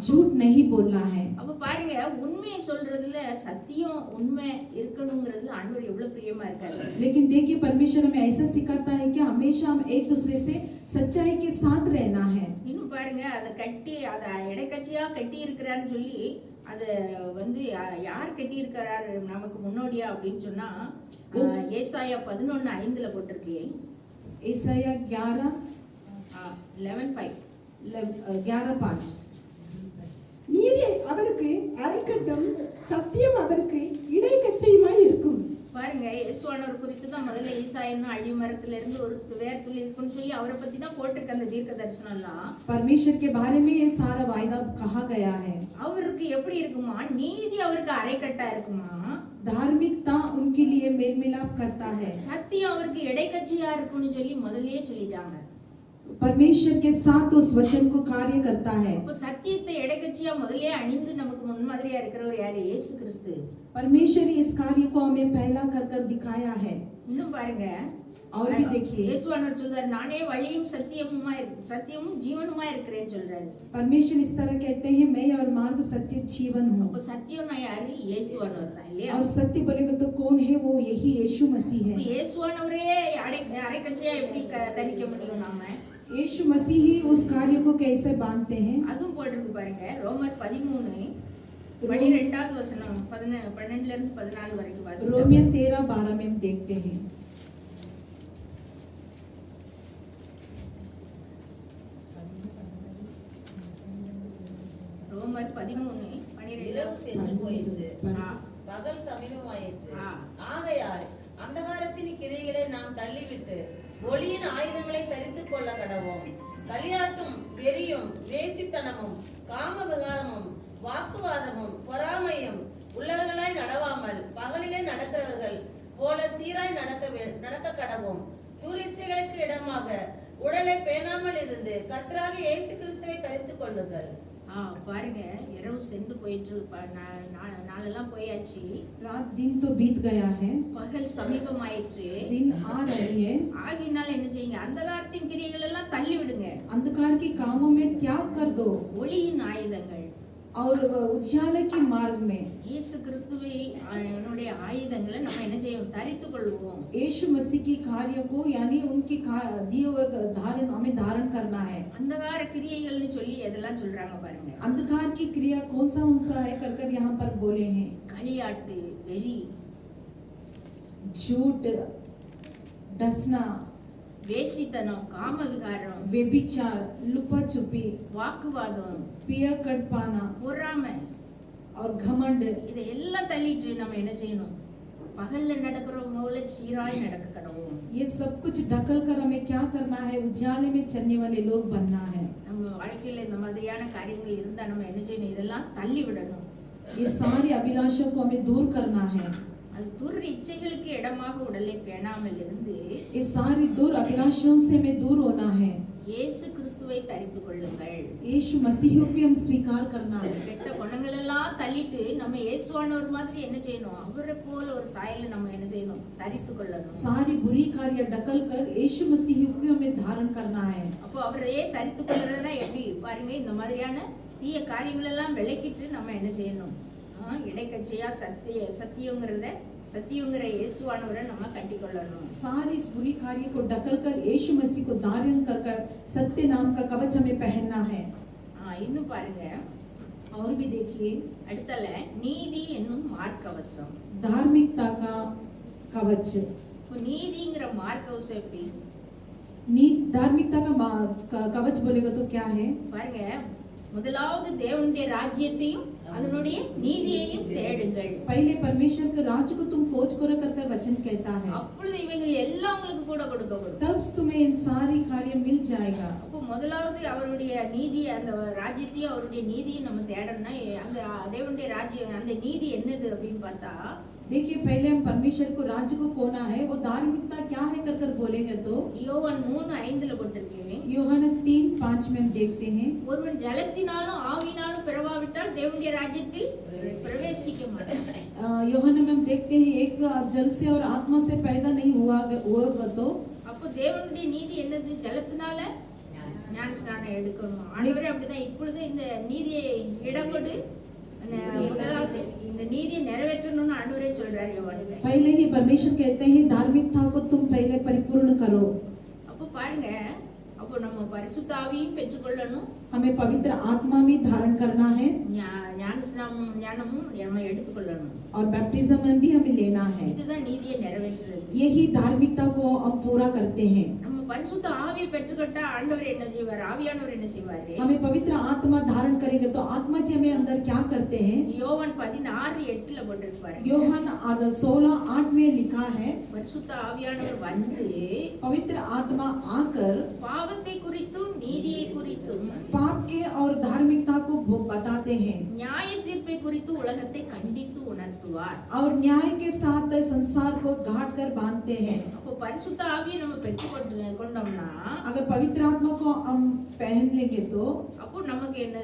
झूठ नहीं बोलना है। அப்ப பாருங்க, உண்மையை சொல்றதுல சத்தியம் உண்மை இருக்கணுங்கிறதுல ஆண்டவர் எவ்வளவு பிரியமா இருக்காரு. लेकिन देखिए परमेश्वर हमें ऐसा सिखाता है कि हमेशा हम एक दूसरे से सच्चाई के साथ रहना है। இன்னும் பாருங்க, அதை கட்டி அதை இடைக்கட்சியா கட்டி இருக்கிறான்னு சொல்லி அதை வந்து யார் கட்டி இருக்கிறாரு நமக்கு முன்னோடியா அப்படின்னு சொன்னா ஏசாயா 11:5 போட்டிருக்கு. ईसाया 11:5 நீதி அவருக்கு அரைக்கட்டும், சத்தியம் அவருக்கு இடைக்கச்சையுமாய் இருக்கும். பாருங்க, இயேசுவானவர் குறித்து தான் முதல்ல ஈசாயன்னு அழிவு மரத்துல இருந்து ஒரு வேர் துளி இருக்குன்னு சொல்லி அவரை பத்தி தான் போட்டிருக்கு அந்த தீர்க்க தரிசனம் எல்லாம். परमेश्वर के बारे में ये सारा वायदा कहा गया है। அவருக்கு எப்படி இருக்குமா? நீதி அவருக்கு அரைக்கட்டா இருக்குமா? धार्मिकता उनके लिए मेल मिलाप करता है। சத்தியம் அவருக்கு இடைக்கட்சியா இருக்கும்னு சொல்லி முதல்லயே சொல்லிட்டாங்க. परमेश्वर के साथ उस वचन को कार्य करता है। அப்ப சத்தியத்தை இடைக்கட்சியா முதல்லயே அணிந்து நமக்கு முன்மாதிரியா இருக்கிறவர் யாரு? இயேசு கிறிஸ்து. परमेश्वर इस कार्य को हमें पहला कर दिखाया है। இன்னும் பாருங்க, और भी देखिए இயேசுவானவர் சொல்றாரு, நானே வழியும் சத்தியமும் ஜீவனுமா இருக்கிறேன்னு சொல்றாரு. परमेश्वर इस तरह कहते हैं, मैं और मार्ग सत्य जीवन हूँ। அப்ப சத்தியம்னா யாரு? இயேசுவானவர் தான் இல்லையா? और सत्य बोलेगा तो कौन है? वो यही यीशु मसीह है। இயேசுவானவரே அரைக்கட்சியா எப்படி தரிக்க முடியும்? நாம यीशु मसीह ही उस कार्य को कैसे बांधते हैं? அதுவும் போட்டிருக்கு பாருங்க. ரோமர் 13:12 வசனம் 12 இருந்து 14 வரைக்கும் வாசிச்சோம். रोमियो 13:12 में हम देखते हैं। ரோமர் 13:12 இரவு சென்று போயிற்று, ஆ. பகல் சமீபமாயிற்று. ஆ. ஆகையால் அந்தகாரத்தின் கிரியைகளை நாம் தள்ளிவிட்டு ஒளியின் ஆயுதங்களை தரித்துக் கொள்ள கடவோம். களியாட்டும் வெறியும் வேசித்தனமும் காம விகாரமும் வாக்குவாதமும் பொறாமையும் உள்ளவர்களாய் நடவாமல் பகலிலே நடக்கிறவர்கள் போல சீராய் நடக்க கடவோம். துரிச்சைகளுக்கு இடமாக உடலை பேணாமல் இருந்து கர்த்தராகிய இயேசு கிறிஸ்துவை தரித்துக் கொள்ளுங்கள். பாருங்க, இரவு சென்று போயிட்டு நாளெல்லாம் போயாச்சு, रात दिन तो बीत गया है, பகல் சமீபமாயிற்று. दिन आ रही है। ஆகினால என்ன செய்யுங்க? அந்தகாரத்தின் கிரியைகள் எல்லாம் தள்ளி விடுங்க. अंधकार के कामों में त्याग कर दो ஒளியின் ஆயுதங்கள் और उजाले के मार्ग में இயேசு கிறிஸ்துவை என்னுடைய ஆயுதங்களை நம்ம என்ன செய்வோம்? தரித்துக் கொள்வோம். यीशु मसीह की कार्य को यानी उनकी दिए हुए धारण हमें धारण करना है। அந்தகார கிரியைகள்னு சொல்லி எதெல்லாம் சொல்றாங்க பாருங்க. अंधकार की क्रिया कौन सा है कर यहाँ पर बोले हैं? களியாட்டு, வெறி, झूठ, डसना, வேசித்தனம், காம விகாரம், व्यभिचार, लुपा छुपी, வாக்குவாதம், पिया कट पाना பொறாமை, और घमंड, இதை எல்லாம் தள்ளிட்டு நம்ம என்ன செய்யணும்? பகல்ல நடக்கிறவங்க போல சீராய் நடக்க கடவுள். ये सब कुछ ढकल कर हमें क्या करना है? उजाले में चलने वाले लोग बनना है। நம்ம வாழ்க்கையில இந்த மாதிரியான காரியங்கள் இருந்தா நம்ம என்ன செய்யணும்? இதெல்லாம் தள்ளி விடணும். ये सारी अभिलाषों को हमें दूर करना है। அது துர் இச்சைகளுக்கு இடமாக உடலை பேணாமல் இருந்து ये सारी दूर अभिलाषों से हमें दूर होना है। இயேசு கிறிஸ்துவை தரித்துக் கொள்ளுங்கள். यीशु मसीह को हम स्वीकार करना है। கெட்ட குணங்கள் எல்லாம் தள்ளிட்டு நம்ம இயேசுவானவர் மாதிரி என்ன செய்யணும்? அவரை போல ஒரு சாயலை நம்ம என்ன செய்யணும்? தரித்துக் கொள்ளணும். सारी बुरी कार्य ढकल कर यीशु मसीह को हमें धारण करना है। அப்போ அவரையே தரித்துக் கொள்றதுனா எப்படி பாருங்க, இந்த மாதிரியான தீய காரியங்கள் எல்லாம் விலக்கிட்டு நம்ம என்ன செய்யணும்? இடைக்கட்சியா சத்தியங்கிற இயேசுவானவரை நம்ம கட்டிக்கொள்ளணும். सारी इस बुरी कार्य को ढकल कर यीशु मसीह को धारण कर कर सत्य नाम का कवच हमें पहनना है। இன்னும் பாருங்க, और भी देखिए, அடுத்தல நீதி என்னும் மார்க்கவசம். धार्मिकता का कवच। இப்போ நீதிங்கிற மார்க்கவசம் எப்படி? धार्मिकता का कवच बोलेगा तो क्या है? பாருங்க, முதலாவது தேவனுடைய ராஜ்யத்தையும் அதனுடைய நீதியையும் தேடுங்கள். पहले परमेश्वर के राज्य को तुम खोज करो कर वचन कहता है, அப்பொழுது இவைகள் எல்லாம் உங்களுக்கு கூட கொடுக்கப்படும். तब तुम्हें इन सारी कार्य मिल जाएगा। அப்போ முதலாவது அவருடைய நீதி, அந்த ராஜ்யத்தையும் அவருடைய நீதியும் நம்ம தேடணும்னா அந்த தேவனுடைய ராஜ்யம், அந்த நீதி என்னது அப்படின்னு பார்த்தா, देखिए पहले हम परमेश्वर को राज्य को खोना है, वो धार्मिकता क्या है कर बोलेंगे तो யோவான் 3:5 போட்டிருக்கேன். यूहन्ना 3:5 में हम देखते हैं, ஒருவன் ஜலத்தினாலும் ஆவினாலும் பிறவாவிட்டால் தேவனுடைய ராஜ்யத்தில் பிரவேசிக்க மாட்டான். यूहन्ना में हम देखते हैं एक जल से और आत्मा से पैदा नहीं हुआ तो அப்போ தேவனுடைய நீதி என்னது? ஜலத்தினால ஞான ஸ்நானம் எடுக்கணும். ஆண்டவரே அப்படிதான் இப்பொழுது இந்த நீதியை இடங்கொடு, முதலாவது இந்த நீதியை நிறைவேற்றணும்னு ஆண்டவரே சொல்றாரு யோவான்ல. पहले ही परमेश्वर कहते हैं धार्मिकता को तुम पहले परिपूर्ण करो। அப்போ பாருங்க, அப்போ நம்ம பரிசுத்த ஆவியையும் பெற்றுக்கொள்ளணும், हमें पवित्र आत्मा में धारण करना है ஞானமும் நம்ம எடுத்துக்கொள்ளணும். और बैप्टिज्म में भी हमें लेना है। இதுதான் நீதியை நிறைவேற்றுறது. यही धार्मिकता को हम पूरा करते हैं। நம்ம பரிசுத்த ஆவியை பெற்றுக்கிட்டா ஆண்டவர் என்ன செய்வார்? ஆவியானவர் என்ன செய்வாரு? हमें पवित्र आत्मा धारण करेंगे तो आत्मा जी हमें अंदर क्या करते हैं? யோவான் 16:8 போட்டிருப்பாரு. யோவான் 16:8 में लिखा है, பரிசுத்த ஆவியானவர் வந்து पवित्र आत्मा आकर பாவத்தை குறித்தும் நீதியை குறித்தும் पाप के और धार्मिकता को बताते हैं நியாய தீர்ப்பை குறித்து உலகத்தை கண்டித்து உணர்த்துவார். और न्याय के साथ संसार को घाट कर बांधते हैं। அப்போ பரிசுத்த ஆவியை நம்ம பெற்றுக்கொண்டோம்னா अगर पवित्र आत्मा को हम पहन लेंगे तो அப்போ நமக்கு என்ன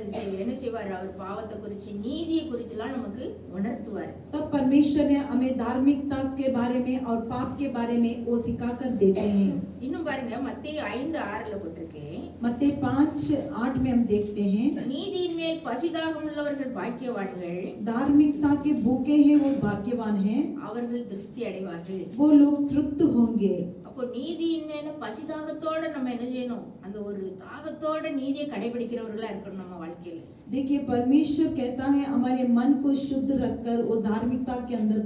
செய்வார்? அவர் பாவத்தை குறித்து நீதியை குறித்துலாம் நமக்கு உணர்த்துவார். तब परमेश्वर ने हमें धार्मिकता के बारे में और पाप के बारे में वो सिखा कर देते हैं। இன்னும் பாருங்க, மத்தேயு 5:6 போட்டிருக்கேன். मत्ती 5:8 में हम देखते हैं, நீதியின் மேல் பசிதாகம் உள்ளவர்கள் பாக்கியவான்கள், धार्मिकता के भूखे हैं वो भाग्यवान हैं, அவர்கள் திருப்தி அடைவார்கள். वो लोग तृप्त होंगे। அப்போ நீதியின் மேல பசிதாகத்தோட நம்ம என்ன செய்யணும்? அந்த ஒரு தாகத்தோட நீதியை கடைபிடிக்கிறவர்களா இருக்கணும் நம்ம வாழ்க்கையில. देखिए परमेश्वर कहता है हमारे मन को शुद्ध रखकर वो धार्मिकता के अंदर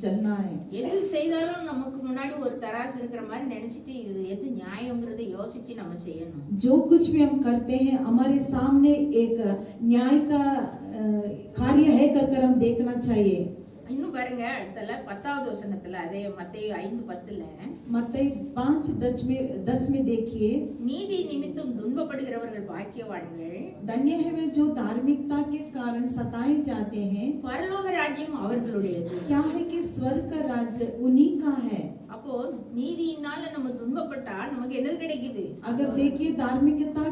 चलना है। எது செய்தாலும் நமக்கு முன்னாடி ஒரு தராசு இருக்கிற மாதிரி நினைச்சிட்டு இது எது நியாயங்கிறதை யோசிச்சு நம்ம செய்யணும். जो कुछ भी हम करते हैं हमारे सामने एक न्याय का कार्य है कर हम देखना चाहिए। இன்னும் பாருங்க, அடுத்தல 10வது வசனத்துல, அதே மத்தேயு 5:10 मत्ती 5:10 में देखिए, நீதி நிமித்தம் துன்பப்படுகிறவர்கள் பாக்கியவான்கள், धन्य है वे जो धार्मिकता के कारण सताए जाते हैं, பரலோக ராஜ்யம் அவர்களுடையது. क्या है कि स्वर्ग का राज्य उन्हीं का है। அப்போ நீதியினால நம்ம துன்பப்பட்டா நமக்கு என்னது கிடைக்குது? अगर देखिए धार्मिकता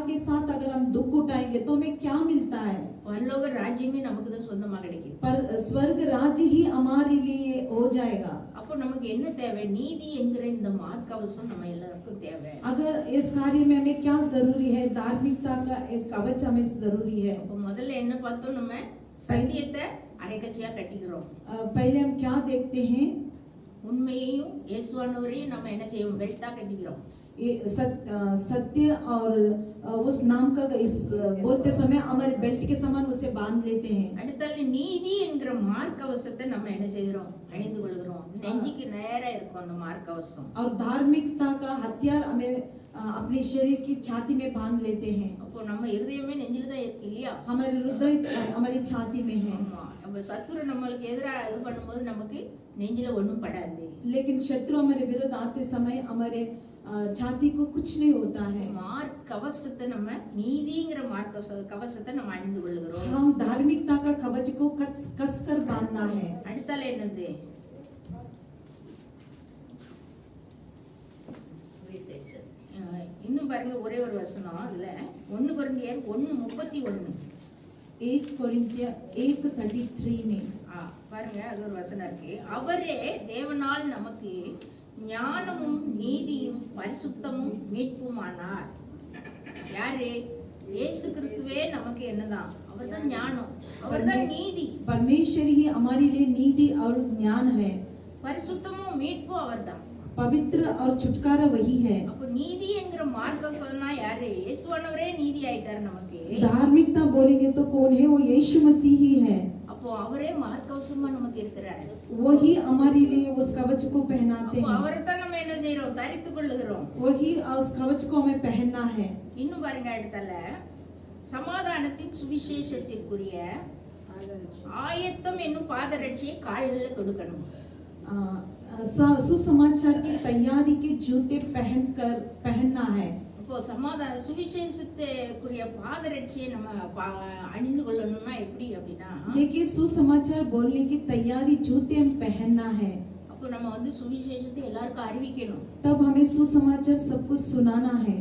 के साथ अगर हम दुख उठाएंगे तो हमें क्या मिलता है? பரலோக ராஜ்யமே நமக்கு தான் சொந்தமா கிடைக்குது. पर स्वर्ग राज्य ही हमारे लिए हो जाएगा। அப்போ நமக்கு என்ன தேவை? நீதி என்கிற இந்த மார்க்கவசம் நம்ம எல்லாருக்கும் தேவை. अगर इस कार्य में हमें क्या जरूरी है? धार्मिकता का एक कवच हमें जरूरी है। அப்போ முதல்ல என்ன பார்த்தோம்? நம்ம சத்தியத்தை அரைக்கச்சியா கட்டிக்கிறோம். पहले हम क्या देखते हैं? உண்மையையும் இயேசுவானவரையும் நம்ம என்ன செய்வோம்? பெல்ட்டா கட்டிக்கிறோம். ये सत्य और उस नाम का इस बोलते समय हमारे बेल्ट के समान उसे बांध लेते हैं। அடுத்தால நீதி என்கிற மார்க்கவசத்தை நம்ம என்ன செய்கிறோம்? அணிந்து கொள்கிறோம். நெஞ்சுக்கு நேரா இருக்கும் அந்த மார்க்கவசம். और धार्मिकता का हथियार हमें अपने शरीर की छाती में बांध लेते हैं। அப்போ நம்ம இருதயமே நெஞ்சில தான் இருக்கு இல்லையா? हमारे हृदय हमारी छाती में है। ஆமா. அப்ப சத்துரு நம்மளுக்கு எதிரா இது பண்ணும்போது நமக்கு நெஞ்சில ஒண்ணும் படாது. लेकिन शत्रु हमारे विरुद्ध आते समय हमारे छाती को कुछ नहीं होता है। கவசத்தை நம்ம நீதிங்கிற கவசத்தை நம்ம அணிந்து கொள்கிறோம். हम धार्मिकता का कवच को कस कर बांधना है। அடுத்தால என்னது? இன்னும் பாருங்க ஒரே ஒரு வசனம் அதுல 1 கொரிந்தியர் 1:31. 1 कोरिन्थियर 1:33 में பாருங்க அது ஒரு வசனம் இருக்கு. அவரே தேவனால் நமக்கு ஞானமும் நீதியும் பரிசுத்தமும் மீட்புமானார். யாரு? இயேசு கிறிஸ்துவே நமக்கு என்னதான்? அவர்தான் ஞானம், அவர்தான் நீதி. परमेश्वर ही हमारे लिए नीति और ज्ञान है, பரிசுத்தமும் மீட்பும் அவர்தான். पवित्र और छुटकारा वही है। அப்ப நீதி என்கிற மார்க்கம் சொன்னா யாரு? இயேசுவானவரே நீதி ஆயிட்டாரு நமக்கு. धार्मिकता बोलेंगे तो कौन है? वो यीशु मसीह ही है। அப்போ அவரே மார்க்கவசமா நமக்கு இருக்கிறாரு. वही हमारे लिए उस कवच को पहनाते அப்போ हैं, அவரை தான் நம்ம என்ன செய்யறோம்? தரித்துக் கொள்ளுகிறோம். वही उस कवच को हमें पहनना है। இன்னும் பாருங்க அடுத்தல சமாதானத்தின் சுவிசேஷத்திற்குரிய ஆயத்தம் என்னும் பாதரட்சியை கால்களில் கொடுக்கணும். सुसमाचार की तैयारी के जूते पहनना है। அப்போ சமாதான சுவிசேஷத்துக்குரிய பாதரட்சியை நம்ம அணிந்து கொள்ளணும்னா எப்படி அப்படின்னா, देखिए सुसमाचार बोलने की तैयारी जूते हम पहनना है। அப்போ நம்ம வந்து சுவிசேஷத்தை எல்லாருக்கும் அறிவிக்கணும். तब हमें सुसमाचार सबको सुनाना है।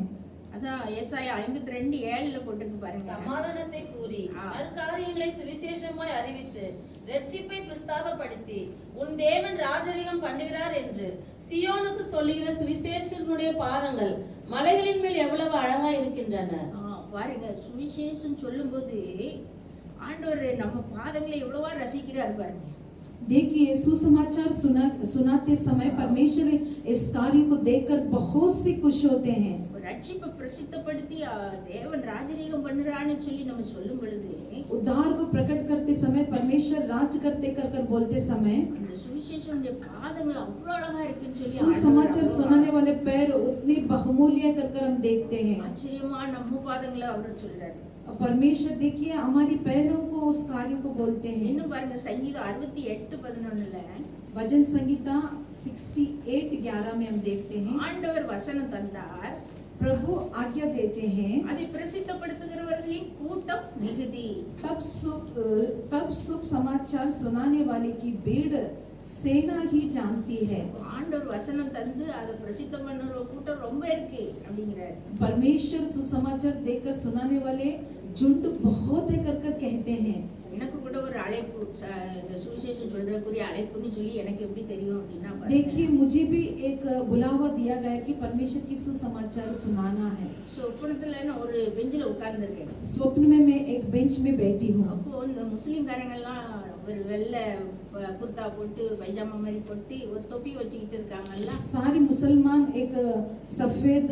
அதான் ஏசாயா 52:7 போட்டுருக்கு பாருங்க. சமாதானத்தை கூறி நற்காரியங்களை சுவிசேஷமாய் அறிவித்து ரட்சிப்பை பிரஸ்தாபப்படுத்தி உன் தேவன் ராஜரிகம் பண்ணுகிறார் என்று சியோனுக்கு சொல்லுகிற சுவிசேஷனுடைய பாதங்கள் மலைகளின் மேல் எவ்வளவு அழகா இருக்கின்றன. பாருங்க, சுவிசேஷம் சொல்லும்போது ஆண்டவர் நம்ம பாதங்களை எவ்வளவா ரசிக்கிறார் பாருங்க. देखिए सुसमाचार सुनाते समय परमेश्वर इस कार्य को देखकर बहुत से खुश होते हैं। ரட்சிப்பை பிரசித்தப்படுத்தி தேவன் ராஜரீகம் பண்ணுறான்னு சொல்லி நம்ம சொல்லும் பொழுது, उद्धार को प्रकट करते समय परमेश्वर राज करते कर बोलते समय அந்த சுவிசேஷனுடைய பாதங்கள் அவ்வளவு அழகா இருக்குன்னு சொல்லி सुसमाचार सुनाने वाले पैर उतनी बहुमूल्य कर हम देखते हैं। ஆச்சரியமா நம்ம பாதங்களை அவர் சொல்றாரு. परमेश्वर देखिए हमारी पैरों को उस कार्य को बोलते हैं। இன்னும் பாருங்க சங்கீதம் 68:11 भजन संगीता 68:11 में हम देखते हैं, ஆண்டவர் வசனம் தந்தார், प्रभु आज्ञा देते हैं, அதை பிரசித்தப்படுத்துகிறவர்களின் கூட்டம் மிகுதி. तब शुभ समाचार सुनाने वाले की भीड़ सेना ही जानती है। ஆண்டவர் வசனம் தந்து அதை பிரசித்தம் பண்ணுற கூட்டம் ரொம்ப இருக்கு அப்படிங்கிறார். परमेश्वर सुसमाचार देकर सुनाने वाले झुंड बहुत है कर कहते हैं। எனக்கு கூட ஒரு அழைப்பு, இந்த சுவிசேஷம் சொல்றதுக்குரிய அழைப்புன்னு சொல்லி எனக்கு எப்படி தெரியும் அப்படின்னா, देखिए मुझे भी एक बुलावा दिया गया कि परमेश्वर की सुसमाचार सुनाना है। சொப்பனத்துல நான் ஒரு பெஞ்சில உட்கார்ந்துருக்கேன். स्वप्न में मैं एक बेंच में बैठी हूँ। அப்போ இந்த முஸ்லிம்காரங்கெல்லாம் ஒரு வெள்ளை குர்தா போட்டு பைஜாமா மாதிரி போட்டு ஒரு தொப்பி வச்சுக்கிட்டு இருக்காங்கல்ல. सारे मुसलमान एक सफेद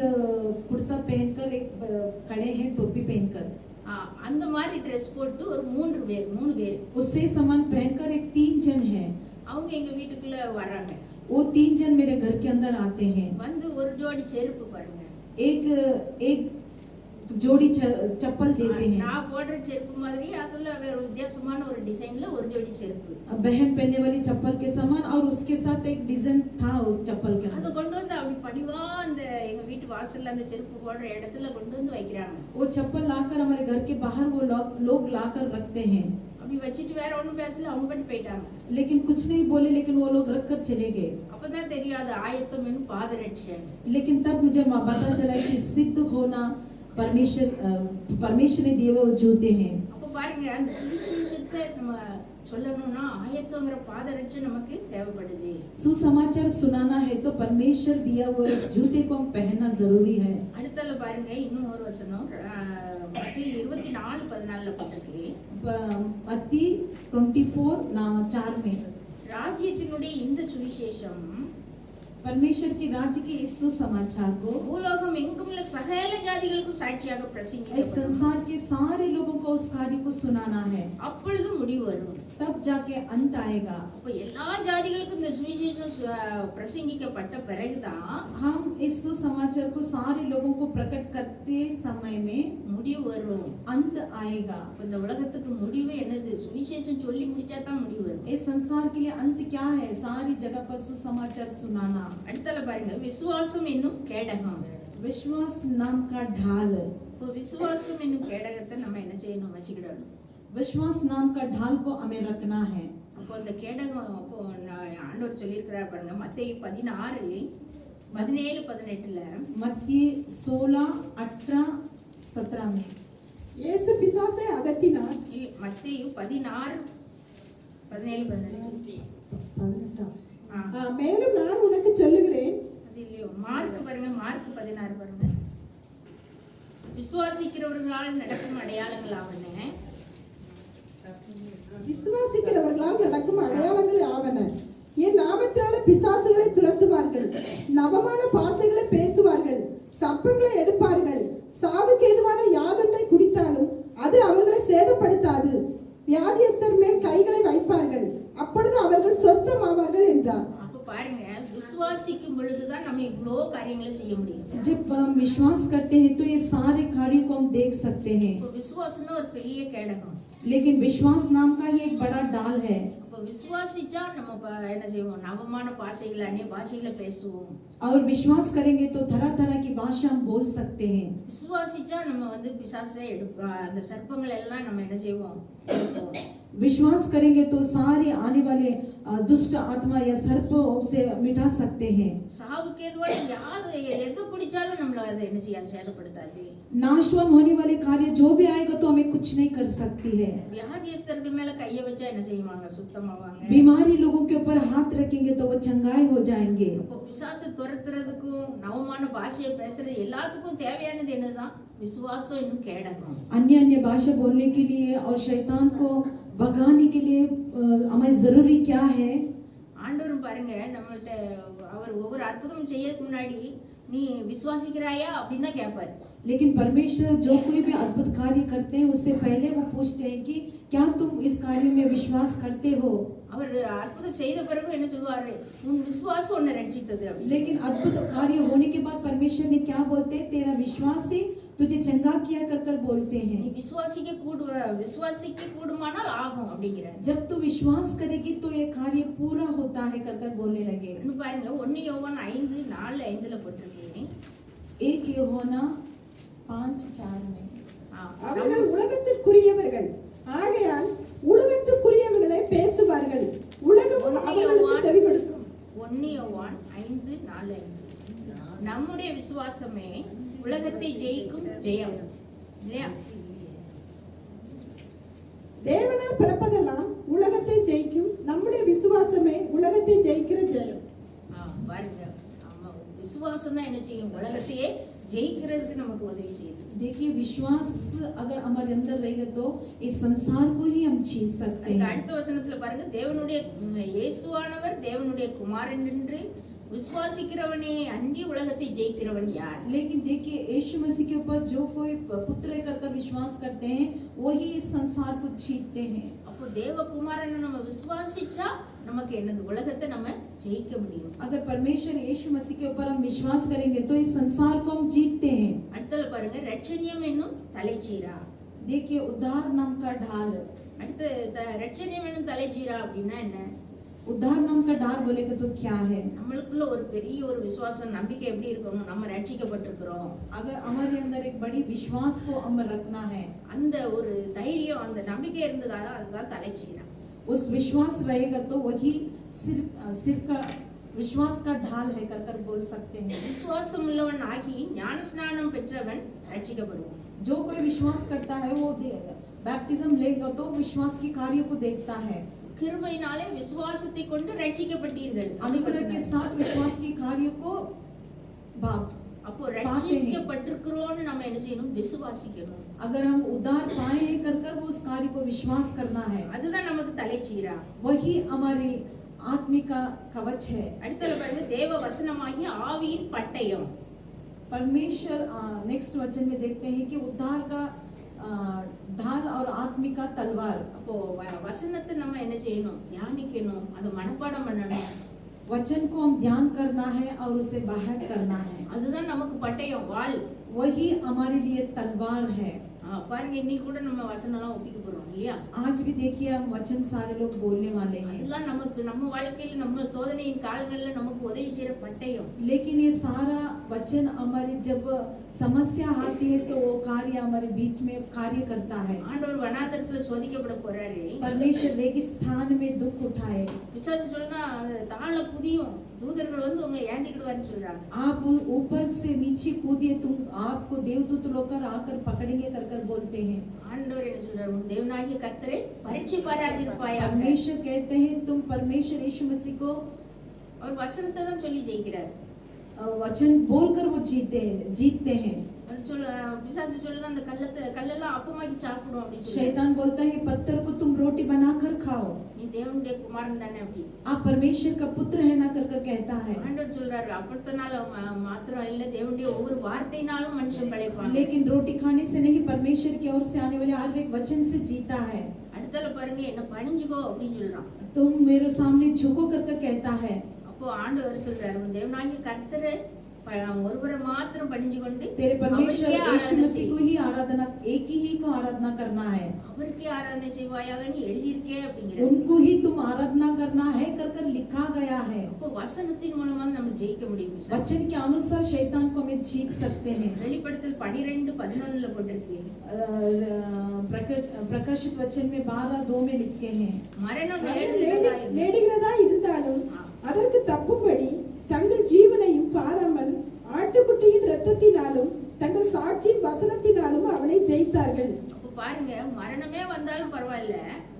कुर्ता पहनकर एक खड़े हैं टोपी पहनकर। அந்த மாதிரி ட்ரெஸ் போட்டு ஒரு 3 பேர் उससे समान पहनकर एक 3 जन है। அவங்க எங்க வீட்டுக்குள்ள வராங்க. वो 3 जन मेरे घर के अंदर आते हैं। வந்து ஒரு ஜோடி செருப்பு பாருங்க, एक जोड़ी चप्पल देते हैं। நான் போடுற செருப்பு மாதிரி அதுல வேற வித்தியாசமான ஒரு டிசைன்ல ஒரு ஜோடி செருப்பு. बहन पहनने वाली चप्पल के समान और उसके साथ एक डिजाइन था उस चप्पल के அதை अंदर। கொண்டு வந்து அப்படி பணிவா அந்த எங்க வீட்டு வாசல்ல அந்த செருப்பு போடுற இடத்துல கொண்டு வந்து வைக்கிறாங்க. वो चप्पल लाकर हमारे घर के बाहर वो लोग लाकर रखते हैं। அப்படி வச்சிட்டு வேற ஒண்ணும் பேசல, அவங்க பண்ணி போயிட்டாங்க. लेकिन कुछ नहीं बोले, लेकिन वो लोग रख कर चले गए। அப்பதான் தெரியாது ஆயத்தம் என்னும் பாதரட்சை. लेकिन तब मुझे पता चला कि सिद्ध होना परमेश्वर ने दिए हुए जूते हैं। அப்ப பாருங்க, அந்த சுவிசேஷத்தை நம்ம சொல்லணும்னா ஆயத்தங்கிற பாதரட்சை நமக்கு தேவைப்படுது. सुसमाचार सुनाना है तो परमेश्वर दिया हुआ इस जूते को हम पहनना जरूरी है। அடுத்தல பாருங்க இன்னும் ஒரு வசனம் மத்தேயு 24:14 போட்டிருக்கு. मत्ती 24:4 में ராஜ்யத்தினுடைய இந்த சுவிசேஷம் परमेश्वर की राज्य के इस सुसमाचार को பூலோகம் எங்கும் உள்ள சகல ஜாதிகளுக்கும் சாட்சியாக इस பிரசங்கிக்கப்படும். संसार के सारे लोगों को उस कार्य को सुनाना है। அப்பொழுது முடிவு வரும். तब जाके अंत आएगा। அப்ப எல்லா ஜாதிகளுக்கும் இந்த சுவிசேஷம் பிரசங்கிக்கப்பட்ட பிறகுதான் हम इस सुसमाचार को सारे लोगों को प्रकट करते समय में முடிவு வரும். अंत आएगा। அப்ப இந்த உலகத்துக்கு முடிவு என்னது? சுவிசேஷம் சொல்லி முடிச்சா தான் முடிவு வரும். इस संसार के लिए अंत क्या है? सारी जगह पर सुसमाचार सुनाना। அடுத்தல பாருங்க, விசுவாசம் என்னும் கேடகம். विश्वास नाम का ढाल। இப்போ விசுவாசம் என்னும் கேடகத்தை நம்ம என்ன செய்யணும்? வச்சுக்கிடணும். विश्वास नाम का ढाल को हमें रखना है। அப்போ அந்த கேடகம், அப்போ ஆண்டவர் சொல்லியிருக்கிறார் பாருங்க, மத்தேயு 16 17-18 मत्ती 16, 18, 17 में இயேசு பிசாசை அதட்டினார். இல்ல, மத்தேயு 16, 17-18. மேலும் நான் உனக்கு சொல்லுகிறேன், அது இல்லையோ, மார்க் பாருங்க, மார்க் 16 பாருங்க. விசுவாசிக்கிறவர்களால் நடக்கும் அடையாளங்களாவன விசுவாசிக்கிறவர்களால் நடக்கும் அடையாளங்கள் ஆவன. என் நாமத்தினால பிசாசுகளை துரத்துவார்கள், நவமான பாசைகளை பேசுவார்கள், சர்ப்பங்களை எடுப்பார்கள், சாவுக்கு ஏதுவான யாதொன்றை குடித்தாலும் அது அவர்களை சேதப்படுத்தாது, வியாதியஸ்தர் மேல் கைகளை வைப்பார்கள், அப்பொழுது அவர்கள் சொஸ்தமாவார்கள் என்றார். அப்ப பாருங்க, விசுவாசிக்கும் பொழுதுதான் நம்ம இவ்வளோ காரியங்களை செய்ய முடியும். जब हम विश्वास करते हैं तो ये सारे कार्यों को हम देख सकते हैं, இப்போ விசுவாசம் தான் ஒரு பெரிய கேடகம். लेकिन विश्वास नाम का ही एक बड़ा डाल है। அப்போ விசுவாசிச்சா நம்ம என்ன செய்வோம், நவமான பாஷைகளை, அந்நிய பாஷைகளை பேசுவோம். और विश्वास करेंगे तो तरह तरह की भाषा हम बोल सकते हैं। விசுவாசிச்சா நம்ம வந்து பிசாசை அந்த சர்ப்பங்கள் எல்லாம் நம்ம என்ன செய்வோம், எடுப்போம். विश्वास करेंगे तो सारे आने वाले दुष्ट आत्मा या सर्पों से मिटा सकते हैं। சாவுக்கு எதுவான எது குடிச்சாலும் நம்மள அதை என்ன செய்ய சேதப்படுத்தாது. नाशवान होने वाले कार्य जो भी आएगा तो हमें कुछ नहीं कर सकती है। வியாதியஸ்தர்கள் மேல கையை வச்சா என்ன செய்வாங்க, சுத்தமாவாங்க. बीमारी लोगों के ऊपर हाथ रखेंगे तो वो चंगाई हो जाएंगे। அப்போ பிசாசு துரத்துறதுக்கும் நவமான பாஷையை பேசுறது எல்லாத்துக்கும் தேவையானது என்னதான், விசுவாசம் இன்னும் கேடகம். अन्य अन्य भाषा बोलने के लिए और शैतान को भगाने के लिए हमें जरूरी क्या है? ஆண்டவரும் பாருங்க, நம்மள்ட்ட அவர் ஒவ்வொரு அற்புதம் செய்யறதுக்கு முன்னாடி நீ விசுவாசிக்கிறாயா அப்படின்னு தான் கேட்பாரு. लेकिन परमेश्वर जो कोई भी अद्भुत कार्य करते हैं उससे पहले वो पूछते हैं कि क्या तुम इस कार्य में विश्वास करते हो? அவர் அற்புதம் செய்த பிறகு என்ன சொல்லுவாரு, உன் விசுவாசம் உன்னை ரட்சித்தது அப்படின்னு. लेकिन अद्भुत कार्य होने के बाद परमेश्वर ने क्या बोलते हैं? तेरा विश्वास ही तुझे चंगा किया कर कर बोलते நீ हैं। விசுவாசிக்க கூடுமானால் ஆகும் அப்படிங்கிறார். जब तू विश्वास करेगी तो ये कार्य पूरा होता है कर कर बोलने लगे। இன்னும் பாருங்க, 1 யோவான் 5:4-5 போட்டிருக்கேன். 1 யோவானா 5:4 में அவர்கள் உலகத்திற்குரியவர்கள், ஆகையால் உலகத்திற்குரியவர்களை பேசுவார்கள், உலகமும் அவர்களுக்கு செவி கொடுக்கும். 1 யோவான் 5:4-5. நம்முடைய விசுவாசமே உலகத்தை ஜெயிக்கும் ஜெயம் இல்லையா? தேவனால் பிறப்பதெல்லாம் உலகத்தை ஜெயிக்கும், நம்முடைய விசுவாசமே உலகத்தை ஜெயிக்கிற ஜெயம். பாருங்க, நம்ம விசுவாசம் தான் என்ன செய்யும், உலகத்தையே ஜெயிக்கிறதுக்கு நமக்கு உதவி செய்யுது. देखिए विश्वास अगर हमारे अंदर रहेगा तो इस संसार को ही हम जीत सकते हैं। அடுத்த வசனத்துல பாருங்க, தேவனுடைய இயேசுவானவர் தேவனுடைய குமாரன் என்று விசுவாசிக்கிறவனே அன்றி உலகத்தை ஜெயிக்கிறவன் யார்? लेकिन देखिए यीशु मसीह के ऊपर जो कोई पुत्र कर विश्वास करते हैं वही इस संसार को जीतते हैं। அப்போ தேவகுமாரனை நம்ம விசுவாசிச்சா நமக்கு என்னது, உலகத்தை நம்ம ஜெயிக்க முடியும். अगर परमेश्वर यीशु मसीह के ऊपर हम विश्वास करेंगे तो इस संसार को हम जीतते हैं। அடுத்தது பாருங்க, ரட்சணியம் என்னும் தலைச்சீரா. देखिए उद्धार नाम का ढाल। அடுத்து ரட்சணியம் என்னும் தலைச்சீரா அப்படின்னா என்ன? उद्धार नाम का ढाल बोलेगा तो क्या है? நம்மளுக்குள்ள ஒரு பெரிய ஒரு விசுவாசம், நம்பிக்கை எப்படி இருக்கணும், நம்ம ரட்சிக்கப்பட்டிருக்கிறோம். अगर हमारे अंदर एक बड़ी विश्वास को हम रखना है, அந்த ஒரு தைரியம், அந்த நம்பிக்கை இருந்ததால அதுதான் தலைச்சீரா. उस विश्वास रहेगा तो वही सिर का विश्वास का ढाल है कर कर बोल सकते हैं। விசுவாசம் உள்ளவன் ஆகி ஞான ஸ்நானம் பெற்றவன் ரட்சிக்கப்படுவான். जो कोई विश्वास करता है वो बैप्टिज्म लेगा तो विश्वास के कार्य को देखता है। கிருபையினாலே விசுவாசத்தை கொண்டு ரட்சிக்கப்பட்டீர்கள். अनुग्रह के साथ विश्वास के कार्य को बाप அப்போ ரட்சிக்கப்பட்டிருக்கிறோம்னு நம்ம என்ன செய்யணும், விசுவாசிக்கணும். अगर हम उद्धार पाए हैं कर कर वो उस कार्य को विश्वास करना है, அதுதான் நமக்கு தலைச்சீரா. वही हमारी आत्मिक कवच है। அடுத்தது பாருங்க, தேவ வசனமாகிய ஆவியின் பட்டயம். परमेश्वर नेक्स्ट वचन में देखते हैं कि उद्धार का ढाल और आत्मिक का तलवार। அப்போ வசனத்தை நம்ம என்ன செய்யணும், தியானிக்கணும், அதை மனப்பாடம் பண்ணணும். वचन को हम ध्यान करना है और उसे बाहर करना है। அதுதான் நமக்கு பட்டயம், வாள். वही हमारे लिए तलवार है। பாருங்க இன்னைக்கு கூட நம்ம வசனம்லாம் ஒப்பிக்க போறோம் இல்லையா? आज भी देखिए हम वचन सारे लोग बोलने वाले हैं, அதெல்லாம் நமக்கு நம்ம வாழ்க்கையில நம்ம சோதனையின் காலங்கள்ல நமக்கு உதவி செய்யற பட்டயம். लेकिन ये सारा वचन हमारी जब समस्या आती है तो वो कार्य हमारे बीच में कार्य करता है। ஆண்டவர் வனாந்தரத்துல சோதிக்கப்பட போறாரு. परमेश्वर रेगिस्तान में दुख उठाए, பிசாசு சொல்றா தாழ குதியும், தூதர்கள் வந்து உங்களை ஏந்திக்கிடுவாருன்னு சொல்றாங்க. आप ऊपर से नीचे कूदिए, तुम आपको देवदूत लोग आकर पकड़ेंगे कर कर बोलते हैं। ஆண்டவர் என்ன சொல்றாரு? உன் தேவனாகிய கர்த்தரை பரீட்சை பாராதிருப்பாயாக. परमेश्वर कहते हैं तुम परमेश्वर यीशु मसीह को அவர் வசனத்தை தான் சொல்லி ஜெயிக்கிறார். वचन बोलकर वो जीतते हैं। பிசாசு சொல்லுது அந்த கல்லெல்லாம் அப்பமாக்கி சாப்பிடும் அப்படின்னு சொல்லி. शैतान बोलता है पत्थर को तुम रोटी बनाकर खाओ, நீ தேவனுடைய குமாரன் தானே அப்படி. आप परमेश्वर का पुत्र है ना कर कर कहता है। ஆண்டவர் சொல்றாரு அப்படித்தனால மாத்திரம் இல்ல, தேவனுடைய ஒவ்வொரு வார்த்தையினாலும் மனுஷன் பிழைப்பான். लेकिन रोटी खाने से नहीं, परमेश्वर की ओर से आने वाले हर एक वचन से जीता है। அடுத்தல பாருங்க என்ன பணிஞ்சுக்கோ அப்படின்னு சொல்றான். तुम मेरे सामने झुको कर कर कहता है। அப்போ ஆண்டவர் சொல்றாரு உன் தேவனாகிய கர்த்தரை ஒருவரை மாத்திரம் பணிஞ்சு கொண்டு तेरे परमेश्वर அவருக்கே यीशु ஆராதனை मसीह को ही आराधना, एक ही को आराधना करना है, அவருக்கே ஆராதனை செய்வாயாக நீ எழுதியிருக்கே அப்படிங்கிற. उनको ही तुम आराधना करना है कर कर लिखा गया है। அப்போ வசனத்தின் மூலமா நம்ம ஜெயிக்க முடியும். वचन के अनुसार शैतान को हम जीत सकते हैं। வெளிப்படுத்தல் 12:11 போட்டிருக்கு. प्रकाशित वचन में 12:2 में लिखे हैं, மரணம் நேடுகிறதா இருந்தாலும் அதற்கு தப்பும்படி தங்கள் ஜீவனையும் பாராமல் ஆட்டுக்குட்டியின் இரத்தத்தினாலும் தங்கள் சாட்சியின் வசனத்தினாலும் அவனை ஜெயித்தார்கள். அப்போ பாருங்க மரணமே வந்தாலும் பரவாயில்ல,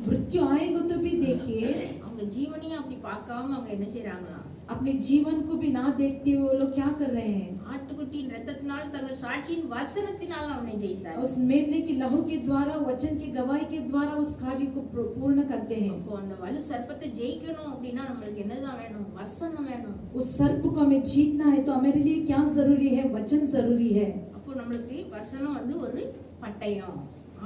मृत्यु आएगा तो भी देखिए அவங்க ஜீவனையும் அப்படி பார்க்காம அவங்க என்ன செய்யறாங்களா? अपने जीवन को भी ना देखते हुए वो लोग क्या कर रहे हैं, ஆட்டுக்குட்டியின் இரத்தத்தினால் தங்கள் சாட்சியின் வசனத்தினால் அவனை ஜெயித்தார். उस मेमने की लहू के द्वारा, वचन की गवाही के द्वारा उस कार्य को पूर्ण करते हैं। அப்போ அந்த வலு சர்ப்பத்தை ஜெயிக்கணும் அப்படின்னா நம்மளுக்கு என்னதான் வேணும்? வசனம் வேணும். उस सर्प को हमें जीतना है तो हमारे लिए क्या जरूरी है? वचन जरूरी है। அப்போ நம்மளுக்கு வசனம் வந்து ஒரு பட்டயம்,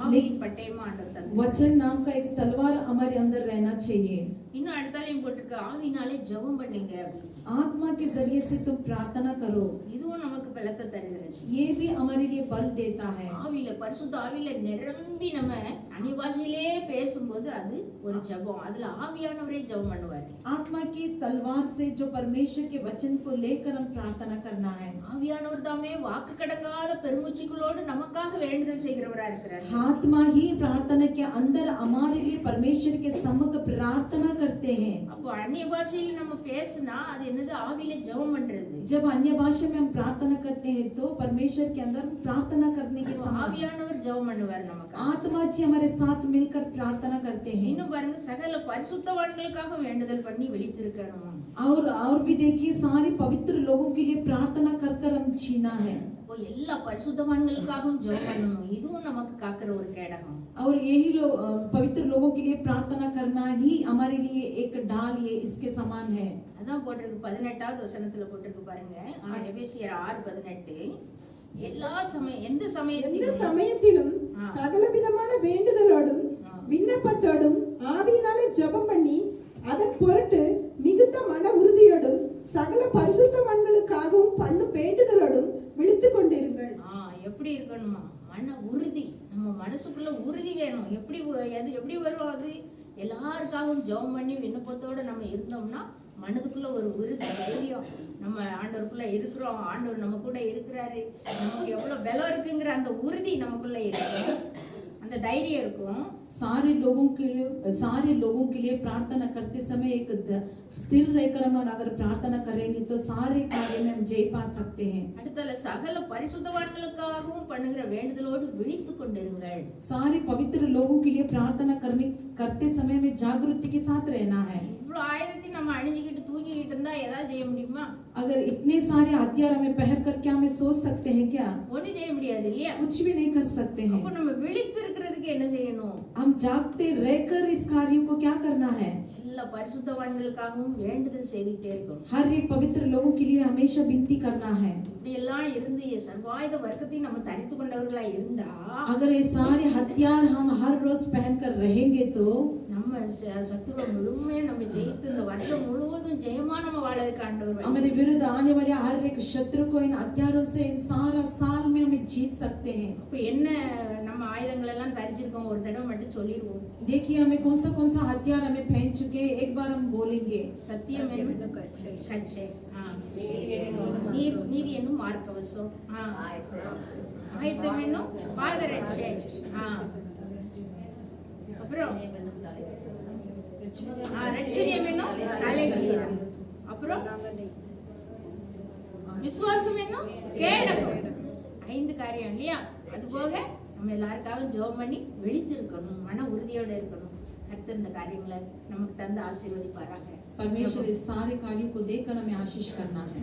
ஆவியின் பட்டயமா ஆண்டவர் தந்தார். वचन नाम का एक तलवार हमारे अंदर रहना चाहिए। இன்னும் அடுத்தாலையும் போட்டிருக்கு ஆவினாலே ஜெபம் பண்ணுங்க அப்படி. आत्मा के जरिए से तुम प्रार्थना करो, இதுவும் நமக்கு பலத்தை தருகிறது. ये भी हमारे लिए बल देता है। ஆவியில பரிசுத்த ஆவியில நிரம்பி நம்ம அந்நிய பேசும்போது அது ஒரு ஜெபம். அதுல ஆவியானவரே ஜெபம் பண்ணுவார். आत्मा की तलवार से जो परमेश्वर के वचन को लेकर हम प्रार्थना करना है। ஆவியானவர் தாமே வாக்கு கடங்காத பெருமூச்சுகளோடு நமக்காக வேண்டுதல் செய்கிறவரா இருக்கிறார். आत्मा ही प्रार्थना के अंदर हमारे लिए परमेश्वर के सम्मुख प्रार्थना करते हैं। அப்போ அந்நிய பாஷையில நம்ம பேசினா அது என்னது? ஆவியில ஜெபம் பண்றது. जब अन्य भाषा में हम प्रार्थना करते हैं तो परमेश्वर के अंदर प्रार्थना करने के அப்போ समय ஆவியானவர் ஜெபம் பண்ணுவார் நமக்கு. आत्मा जी हमारे साथ मिलकर प्रार्थना करते हैं। இன்னும் பாருங்க சகல பரிசுத்தவான்களுக்காக வேண்டுதல் பண்ணி விழித்திருக்கணும். और भी देखिए सारे पवित्र लोगों के लिए प्रार्थना कर कर हम जीना है। அப்போ எல்லா பரிசுத்தவான்களுக்காகவும் ஜெபம் பண்ணணும். இதுவும் நமக்கு காக்கிற ஒரு கேடகம். और यही लोग पवित्र लोगों के लिए प्रार्थना करना ही हमारे लिए एक ढाल, ये इसके समान है। அதான் போட்டிருக்கு 18வது வசனத்துல போட்டிருக்கு பாருங்க. எபேசியர் 6:18 எந்த சமயத்திலும் சகலவிதமான வேண்டுதலோடும் விண்ணப்பத்தோடும் ஆவியினாலே ஜெபம் பண்ணி அதன் பொருட்டு மிகுந்த மன உறுதியோடும் சகல பரிசுத்தவான்களுக்காகவும் பண்ணும் வேண்டுதலோடும் விழித்துக் கொண்டிருங்கள். எப்படி இருக்கணுமா? மன உறுதி. நம்ம மனசுக்குள்ள உறுதி வேணும். எப்படி வரும்? அது எல்லாருக்காகவும் ஜெபம் பண்ணி விண்ணப்பத்தோட நம்ம இருந்தோம்னா மனதுக்குள்ள ஒரு உறுதி, தைரியம், நம்ம ஆண்டவருக்குள்ள இருக்கிறோம், ஆண்டவர் நம்ம கூட இருக்கிறாரு, நமக்கு எவ்வளவு பலம் இருக்குங்கிற அந்த உறுதி நமக்குள்ள இருக்கும், அந்த தைரியம் இருக்கும். सारे लोगों के लिए प्रार्थना करते समय एक स्थिर रहकर हम अगर प्रार्थना करेंगे तो सारे कार्य में हम जय पा सकते हैं। அடுத்தல சகல பரிசுத்தவான்களுக்காகவும் பண்ணுகிற வேண்டுதலோடு விழித்துக் கொண்டிருங்கள். सारे पवित्र लोगों के लिए प्रार्थना करते समय में जागृति के साथ रहना है। இவ்வளவு ஆயிரத்தி நம்ம அணிஞ்சுக்கிட்டு தூங்கிக்கிட்டு இருந்தா ஏதாவது செய்ய முடியுமா? अगर इतने सारे हथियार हमें पहन कर क्या हमें सोच सकते हैं? क्या ஒன்றும் செய்ய முடியாது இல்லையா? कुछ भी नहीं कर सकते हैं। அப்போ நம்ம விழித்து இருக்கிறதுக்கு என்ன செய்யணும்? हम जागते रहकर इस कार्य को क्या करना है? எல்லா பரிசுத்தவான்களுக்காகவும் வேண்டுதல் செய்துட்டே இருக்கணும். हर एक पवित्र लोगों के लिए हमेशा विनती करना है। இப்படி எல்லாம் இருந்து சர்வாயுத வர்க்கத்தை நம்ம தரித்து கொண்டவர்களா இருந்தா अगर ये सारे हथियार हम हर रोज पहन कर रहेंगे तो நம்ம நம்ம சத்துருவை முழுமையா நம்ம ஜெயித்து இந்த வருஷம் முழுவதும் ஜெயமா நம்ம வாழறதுக்கு ஆண்டவர் हमारे विरुद्ध आने वाले हर एक शत्रु को इन हथियारों से इन सारा साल में हमें जीत सकते हैं। அப்ப என்ன நம்ம ஆயுதங்கள் எல்லாம் தரிச்சிருக்கோம் ஒரு தடவை மட்டும் சொல்லிடுவோம். देखिए हमें कौन सा हथियार हमें पहन चुके हैं, एक बार हम बोलेंगे। சத்தியம் என்னும் கச்சை, நீதி என்னும் மார்க்கவசம், ஆயத்தம் என்னும் பாதரட்சை, அப்புறம் ரட்சணியம் என்னும் தலைகீழம், அப்புறம் விசுவாசம் என்னும் கேடகம். 5 காரியம் இல்லையா? அது போக நம்ம எல்லாருக்காக ஜெபம் பண்ணி வெளிச்சிருக்கணும், மன உறுதியோட இருக்கணும். கர்த்தர் இந்த காரியங்களை நமக்கு தந்து ஆசீர்வதிப்பாராக. परमेश्वर इस सारे कार्यों को देखकर हमें आशीष करना है।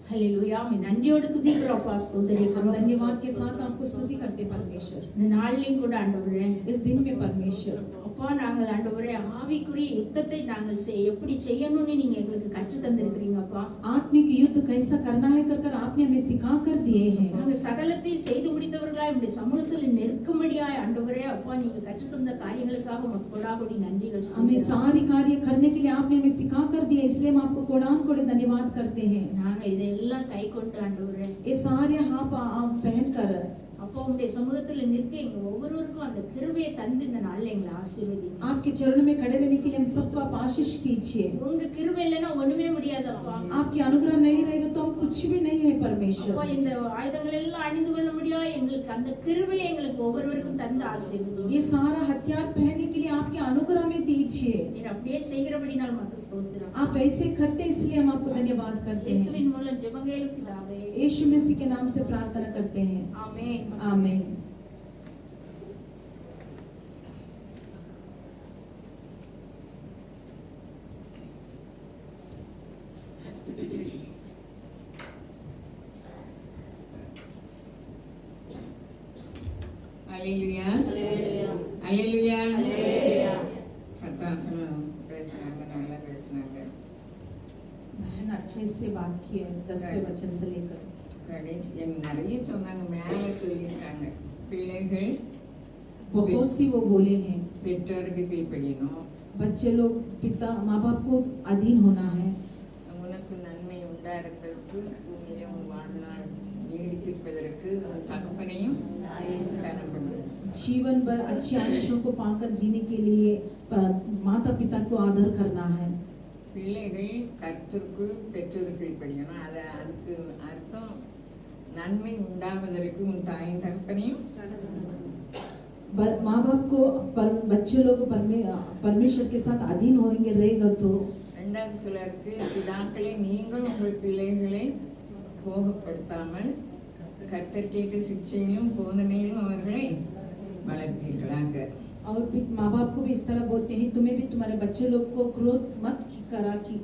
ஹல்லேலூயா. நன்றியோடு துதிக்கிறோம் அப்பா, हम ஸ்தோத்திரிக்கிறோம். धन्यवाद के साथ आपको स्तुति करते परमेश्वर। இந்த நாளிலும் கூட ஆண்டவரே, इस दिन में परमेश्वर அப்பா நாங்கள் ஆண்டவரே ஆவிக்குரிய யுத்தத்தை நாங்கள் எப்படி செய்யணும்னு நீங்க எங்களுக்கு கற்று தந்திருக்கிறீங்க அப்பா. आत्मिक युद्ध कैसा करना है कर आपने हमें सिखा कर दिए हैं। நாங்க சகலத்தை செய்து முடித்தவர்களாய் இப்படி சமூகத்தில் நெருக்கமடியாய் ஆண்டவரே அப்பா நீங்க கற்று தந்த காரியங்களுக்காக உமக்கு கொடாகொடி நன்றிகள் हमें சொல்லுகிறோம். सारी कार्य करने के लिए आपने हमें सिखा कर दिया, इसलिए हम आपको कोडान कोड़े धन्यवाद करते हैं। நாங்க இதெல்லாம் கை கொண்டு ஆண்டவரே ये सारे आप पहन कर அப்பா உங்களுடைய சமூகத்துல நிற்க எங்க ஒவ்வொருவருக்கும் அந்த கிருபையை தந்து இந்த நாள்ல எங்களை ஆசீர்வதி. आपके चरणों में खड़े रहने के लिए हम सबको आप आशीष कीजिए। உங்க கிருபை இல்லைன்னா ஒண்ணுமே முடியாது அப்பா. आपकी अनुग्रह नहीं रहेगा तो हम कुछ भी नहीं है परमेश्वर। அப்பா இந்த ஆயுதங்கள் எல்லாம் அணிந்து கொள்ள முடியாது, எங்களுக்கு அந்த கிருபையை எங்களுக்கு ஒவ்வொருவருக்கும் தந்து ஆசீர்வதி. ये सारा हथियार पहनने के लिए आपके अनुग्रह में दीजिए। நீர் அப்படியே செய்கிறபடினால் உமக்கு ஸ்தோத்திரம். आप ऐसे करते इसलिए हम आपको धन्यवाद करते हैं। இயேசுவின் மூலம் ஜெபங்கேலும் பிதாவே, यीशु मसीह के नाम से प्रार्थना करते हैं, ஆமென். आमीन। அல்லேலூயா அல்லேலூயா அல்லேலூயா. கர்த்தர் பேசுனாங்க, நல்லா பேசுனாங்க. बहन अच्छे से बात की है, 10वें वचन से लेकर கடைசி நிறைய சொன்னாங்க, மேல சொல்லியிருக்காங்க. பிள்ளைகள் बहुत सी वो बोले हैं, பெற்றோருக்கு கீழ்ப்படியணும், बच्चे लोग पिता माँ बाप को अधीन होना है, உனக்கு நன்மை உண்டாயிருப்பதற்கு பூமியிலே உன் வாழ்நாள் நீடித்திருப்பதற்கு உன் தகப்பனையும் கனப்படும். जीवन भर अच्छी आशीषों को पाकर जीने के लिए माता पिता को आदर करना है। பிள்ளைகள் கர்த்தருக்குள் பெற்றோருக்கு கீழ்ப்படியணும். அதுக்கு அர்த்தம் நன்மை உண்டாவதற்கு உன் தாயின் தகப்பனையும் माँ बाप को बच्चे लोग परमेश्वर के साथ अधीन होंगे रहेगा तो। ரெண்டாவது சிலருக்கு பிதாக்களே நீங்கள் உங்கள் பிள்ளைகளை போகப்படுத்தாமல் கர்த்தர் கேட்ட சிக்ஷையிலும் போதனையிலும் அவர்களை வளர்ப்பீர்களாக. और माँ बाप को भी इस तरह बोलते हैं, तुम्हें भी तुम्हारे बच्चे लोग को क्रोध मत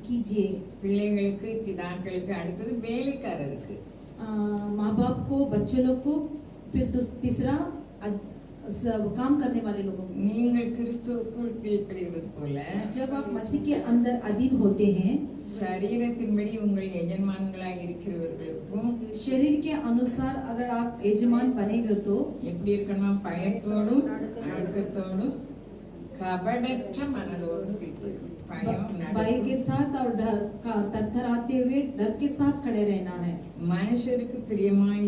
कीजिए। பிள்ளைகளுக்கு பிதாக்களுக்கு அடுத்தது வேலைக்காரருக்கு. माँ बाप को बच्चे लोग को, फिर तीसरा काम करने वाले लोगों को। நீங்கள் கிறிஸ்துவுக்குள் கீழ்ப்படிவது போல जब आप मसीह के अंदर अधीन होते हैं, சரீரத்தின்படி உங்கள் எஜமான்களாய் இருக்கிறவர்களுக்கும் शरीर के अनुसार अगर आप यजमान बनेंगे तो எப்படி இருக்கணும்? பயத்தோடும் அடக்கத்தோடும் கபடற்ற மனதோடும் கீழ்ப்படியணும். பயம் भय के साथ और डर का थरथराते हुए डर के साथ खड़े रहना है। மனுஷருக்கு பிரியமாய்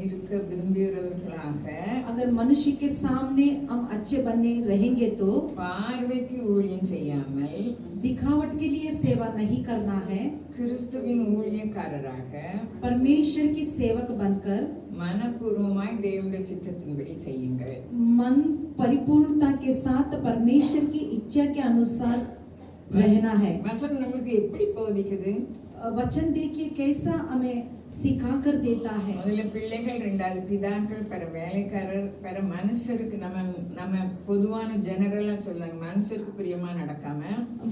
இருக்க விரும்புகிறவர்களாக अगर मनुष्य के सामने हम अच्छे बनने रहेंगे तो பார்வைக்கு ஊழியம் செய்யாமல் दिखावट के लिए सेवा नहीं करना है, கிறிஸ்துவின் ஊழியக்காரராக परमेश्वर की सेवक बनकर மனப்பூர்வமாய் தேவனுடைய சித்தத்தின்படி செய்யுங்கள். मन परिपूर्णता के साथ परमेश्वर की इच्छा के अनुसार रहना है। வசனம் நமக்கு எப்படி போதிக்குது? वचन देखिए कैसा हमें सिखा कर देता है। முதல்ல பிள்ளைகள், ரெண்டாவது பிதாக்கள், பிற வேலைக்காரர், பிற மனுஷருக்கு நம்ம பொதுவான ஜெனரலா சொல்றாங்க, மனுஷருக்கு பிரியமா நடக்காம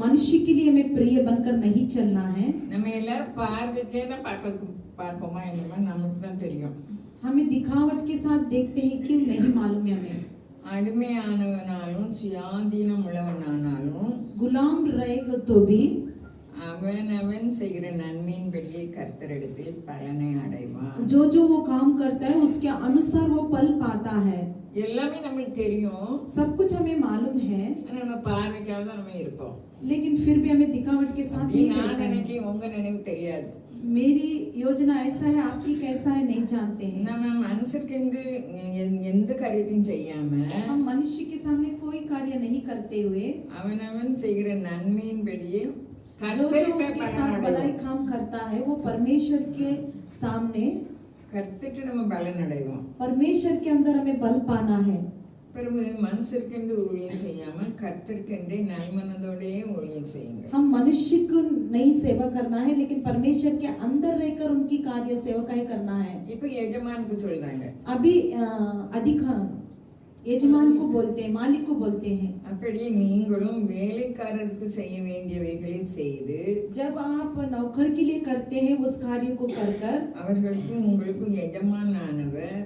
मनुष्य के लिए हमें प्रिय बनकर नहीं चलना है। நம்ம எல்லாரும் பார்வைக்கே தான் பார்ப்போமா என்னமா நமக்கு தான் தெரியும். हमें दिखावट के साथ देखते हैं, क्यों नहीं मालूम है हमें। அடிமையானவனாலும் சுயாதீனம் உள்ளவனானாலும் गुलाम रहेगा तो भी அவன் செய்கிற நன்மையின்படியே கர்த்தரிடத்தில் பலனை அடைவான். जो जो वो काम करता है उसके अनुसार वो फल पाता है. எல்லாமே நம்மளுக்கு தெரியும், सब कुछ हमें मालूम है, ஆனா நம்ம பார்வைக்காக தான் நம்ம இருப்போம். लेकिन फिर भी हमें दिखावट के साथ नहीं நான் करते हैं. நினைக்கிறேன் உங்க நினைவு தெரியாது. मेरी योजना ऐसा है, आपकी कैसा है नहीं जानते हैं. நம்ம மனுஷருக்கு எந்த காரியத்தையும் செய்யாம हम मनुष्य के सामने कोई कार्य नहीं करते हुए அவன் செய்கிற நன்மையின்படியே जो जो கர்த்தரிட்ட उसके பலன் साथ भलाई அடைவோம். काम करता है वो परमेश्वर के सामने, கர்த்தரிட்ட நம்ம பலன் அடைவோம். परमेश्वर के अंदर हमें बल पाना है. பிறகு மனுஷருக்கென்று ஊழியம் செய்யாமல் கர்த்தருக்கென்றே நல்மனதோடே ஊழியம் செய்யுங்க. हम मनुष्य को नहीं सेवा करना है, लेकिन परमेश्वर के अंदर रहकर उनकी कार्य सेवकाई करना है. இப்ப எஜமானுக்கு சொல்றாங்க, अभी अधिक यजमान को बोलते हैं, मालिक को बोलते हैं. அப்படியே நீங்களும் வேலைக்காரருக்கு செய்ய வேண்டியவைகளை செய்து जब आप नौकर के लिए करते हैं उस कार्य को कर कर, அவர்களுக்கும் உங்களுக்கும் எஜமானானவர்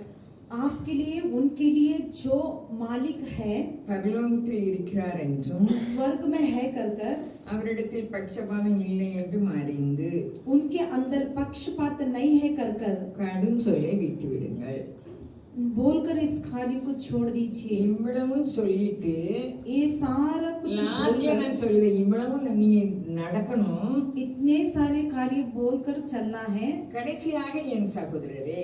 आपके लिए उनके लिए जो मालिक है பரலோகத்தில் இருக்கிறார் என்றும் स्वर्ग में है कर कर, அவரிடத்தில் பட்சபாதம் இல்லை என்றும் அறிந்து उनके अंदर पक्षपात नहीं है कर कर, கடும் சொல்லை விட்டு விடுங்கள். बोलकर इस कार्य को छोड़ दीजिए. இவ்வளவும் சொல்லிட்டு ये सारा कुछ லாஸ்ட்ல बोलकर, நான் சொல்லுவேன், இவ்வளவும் நீங்க நடக்கணும். इतने सारे कार्य बोलकर चलना है. கடைசியாக என் சகோதரரே,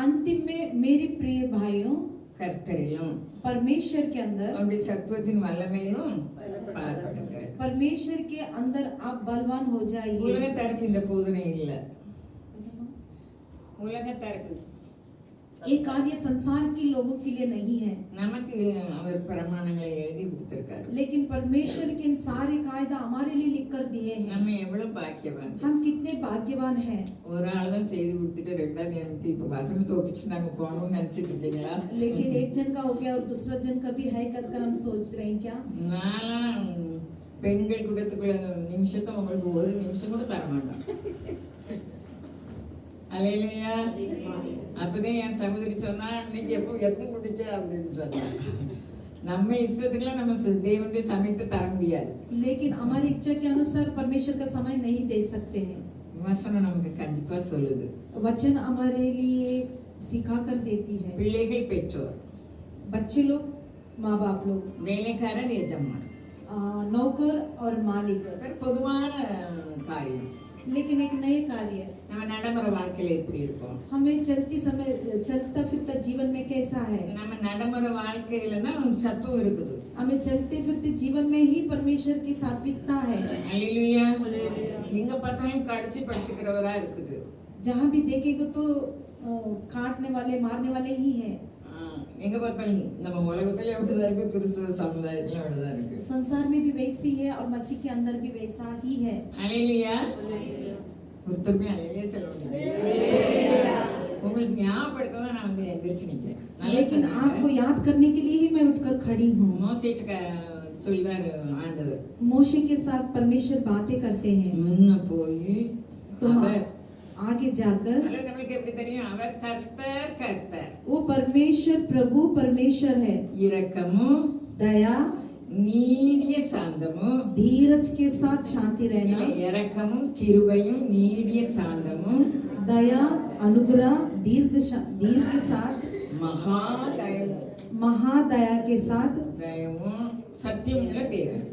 अंतिम में मेरे प्रिय भाइयों, கர்த்தரிலும் परमेश्वर के अंदर, அவருடைய சத்துவத்தின் வல்லமையிலும் பலப்படுங்கள். परमेश्वर के अंदर आप बलवान हो जाइए. உலகத்தாருக்கு இந்த போதனை இல்லை. உலகத்தாருக்கு ये कार्य संसार के लोगों के लिए नहीं है, நமக்கு அவர் பிரமாணங்களை எழுதி கொடுத்திருக்காரு. लेकिन परमेश्वर के इन सारे कायदा हमारे लिए लिख कर दिए हैं. நம்ம எவ்வளவு பாக்கியவான். हम कितने भाग्यवान हैं. ஒரு ஆள் தான் செய்து கொடுத்துட்டு ரெண்டாவது எனக்கு இப்ப வசனத்தை ஒப்பிச்சு நாங்க போகணும்னு நினைச்சிட்டு இருக்கீங்களா? लेकिन एक जन का हो गया और दूसरा जन का भी है कर हम सोच रहे हैं क्या. நான் பெண்கள் கூடத்துக்குள்ள நிமிஷத்தை உங்களுக்கு ஒரு நிமிஷம் கூட தர மாட்டேன். அல்லேலூயா. அப்பதான் என் சகோதரி சொன்னா, இன்னைக்கு எப்போ குடிக்க அப்படின்னு சொன்னா, நம்ம இஷ்டத்துக்குலாம் நம்ம தேவனுடைய சமயத்தை தர முடியாது. लेकिन हमारी इच्छा के अनुसार परमेश्वर का समय नहीं दे सकते हैं. வசனம் நமக்கு கண்டிப்பா சொல்லுது. वचन हमारे लिए सिखा कर देती है. பிள்ளைகள் பெற்றோர், बच्चे लोग, माँ बाप लोग, வேலைக்காரர் எஜமான், नौकर और मालिक. ஒரு பொதுவான காரியம். लेकिन एक नए कार्य, நம்ம நடைமுறை வாழ்க்கையில எப்படி இருப்போம்? हमें चलती समय चलता फिरता जीवन में कैसा है. நம்ம நடைமுறை வாழ்க்கையில தான் சத்துவம் இருக்குது. हमें चलते फिरते जीवन में ही परमेश्वर की सात्विकता है. அல்லேலூயா. எங்க பார்த்தாலும் கடிச்சு படிச்சுக்கிறவரா இருக்குது. जहाँ भी देखेगा तो काटने वाले मारने वाले ही हैं. எங்க பார்த்தாலும் நம்ம உலகத்துல எப்படிதான் இருக்கு, கிறிஸ்துவ சமுதாயத்துல அப்படிதான் இருக்கு. संसार में भी वैसी है और मसीह के अंदर भी वैसा ही है. அல்லேலூயா. ஒருத்தருமே அல்லேலூயா சொல்ல முடியாது. உங்களுக்கு ஞாபகப்படுத்ததான் நான் வந்து எந்திரிச்சு நிக்கிறேன். நல்லா लेकिन சொன்னாங்க. आपको याद करने के लिए ही मैं उठकर खड़ी हूँ. மோசேக்கு சொல்லிதாரு ஆண்டவர், मोशे के साथ परमेश्वर बातें करते हैं. முன்ன போய் तुम அவர் आगे जाकर, அதனால நம்மளுக்கு எப்படி தெரியும், அவர் கர்த்தர் கர்த்தர், वो परमेश्वर प्रभु परमेश्वर है. இரக்கமும் दया, நீடிய சாந்தமும், धीरज के साथ शांति இல்ல, रहना, இரக்கமும் கிருபையும் நீடிய சாந்தமும் दया अनुग्रह दीर्घ के साथ, மகா தயவும், महादया के साथ, தயவும் சத்தியமுள்ள தேவன்.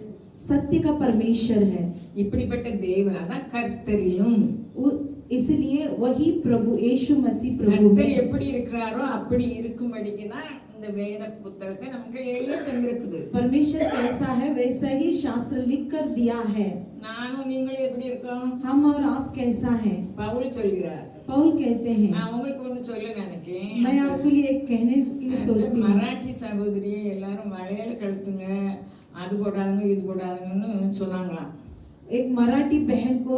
सत्य का परमेश्वर है. இப்படிப்பட்ட தேவன் அதான் கர்த்தரிலும். इसलिए वही प्रभु यीशु मसीह प्रभु கர்த்தர் है. எப்படி இருக்கிறாரோ அப்படி இருக்கும்படிக்கு தான் இந்த வேத புத்தகத்தை நமக்கு எழுதி தந்திருக்குது. परमेश्वर कैसा है वैसा ही शास्त्र लिख कर दिया है. நானும் நீங்களும் எப்படி இருக்கோம்? हम और आप कैसा है. பவுல் சொல்கிறார். पौल कहते हैं, நான் உங்களுக்கு ஒண்ணு சொல்ல நினைக்கிறேன். मैं आपके लिए एक कहने की सोचती हूँ. மராட்டி சகோதரியை எல்லாரும் வளையல் கழுத்துங்க, அது போடாதுங்க இது போடாதுங்கன்னு சொன்னாங்களாம். एक मराठी बहन को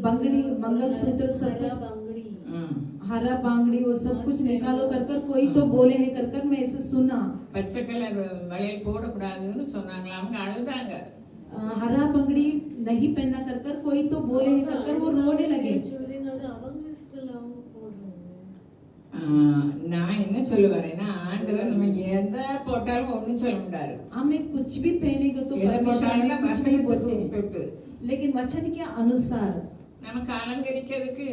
बंगड़ी मंगलसूत्र सब कुछ, हरा बांगड़ी वो सब कुछ निकालो कर कर कोई तो बोले हैं कर कर मैं ऐसे सुना. பச்சை கலர் வளையல் போடக்கூடாதுன்னு சொன்னாங்களாம். அவங்க அழுதாங்க. हरा बंगड़ी नहीं पहनना कर कर कोई तो बोले हैं कर कर वो रोने लगे. நான் என்ன சொல்ல வரேன்னா, ஆண்டவர் நம்ம எதை போட்டாலும் ஒண்ணும் சொல்ல முடியாது. हमें कुछ भी पहनेगा तो எதை परमेश्वर போட்டாலும் हमें कुछ नहीं बोलते. வசனத்துக்கு உட்பட்டு लेकिन वचन के अनुसार நமக்கு அலங்கரிக்கிறதுக்கு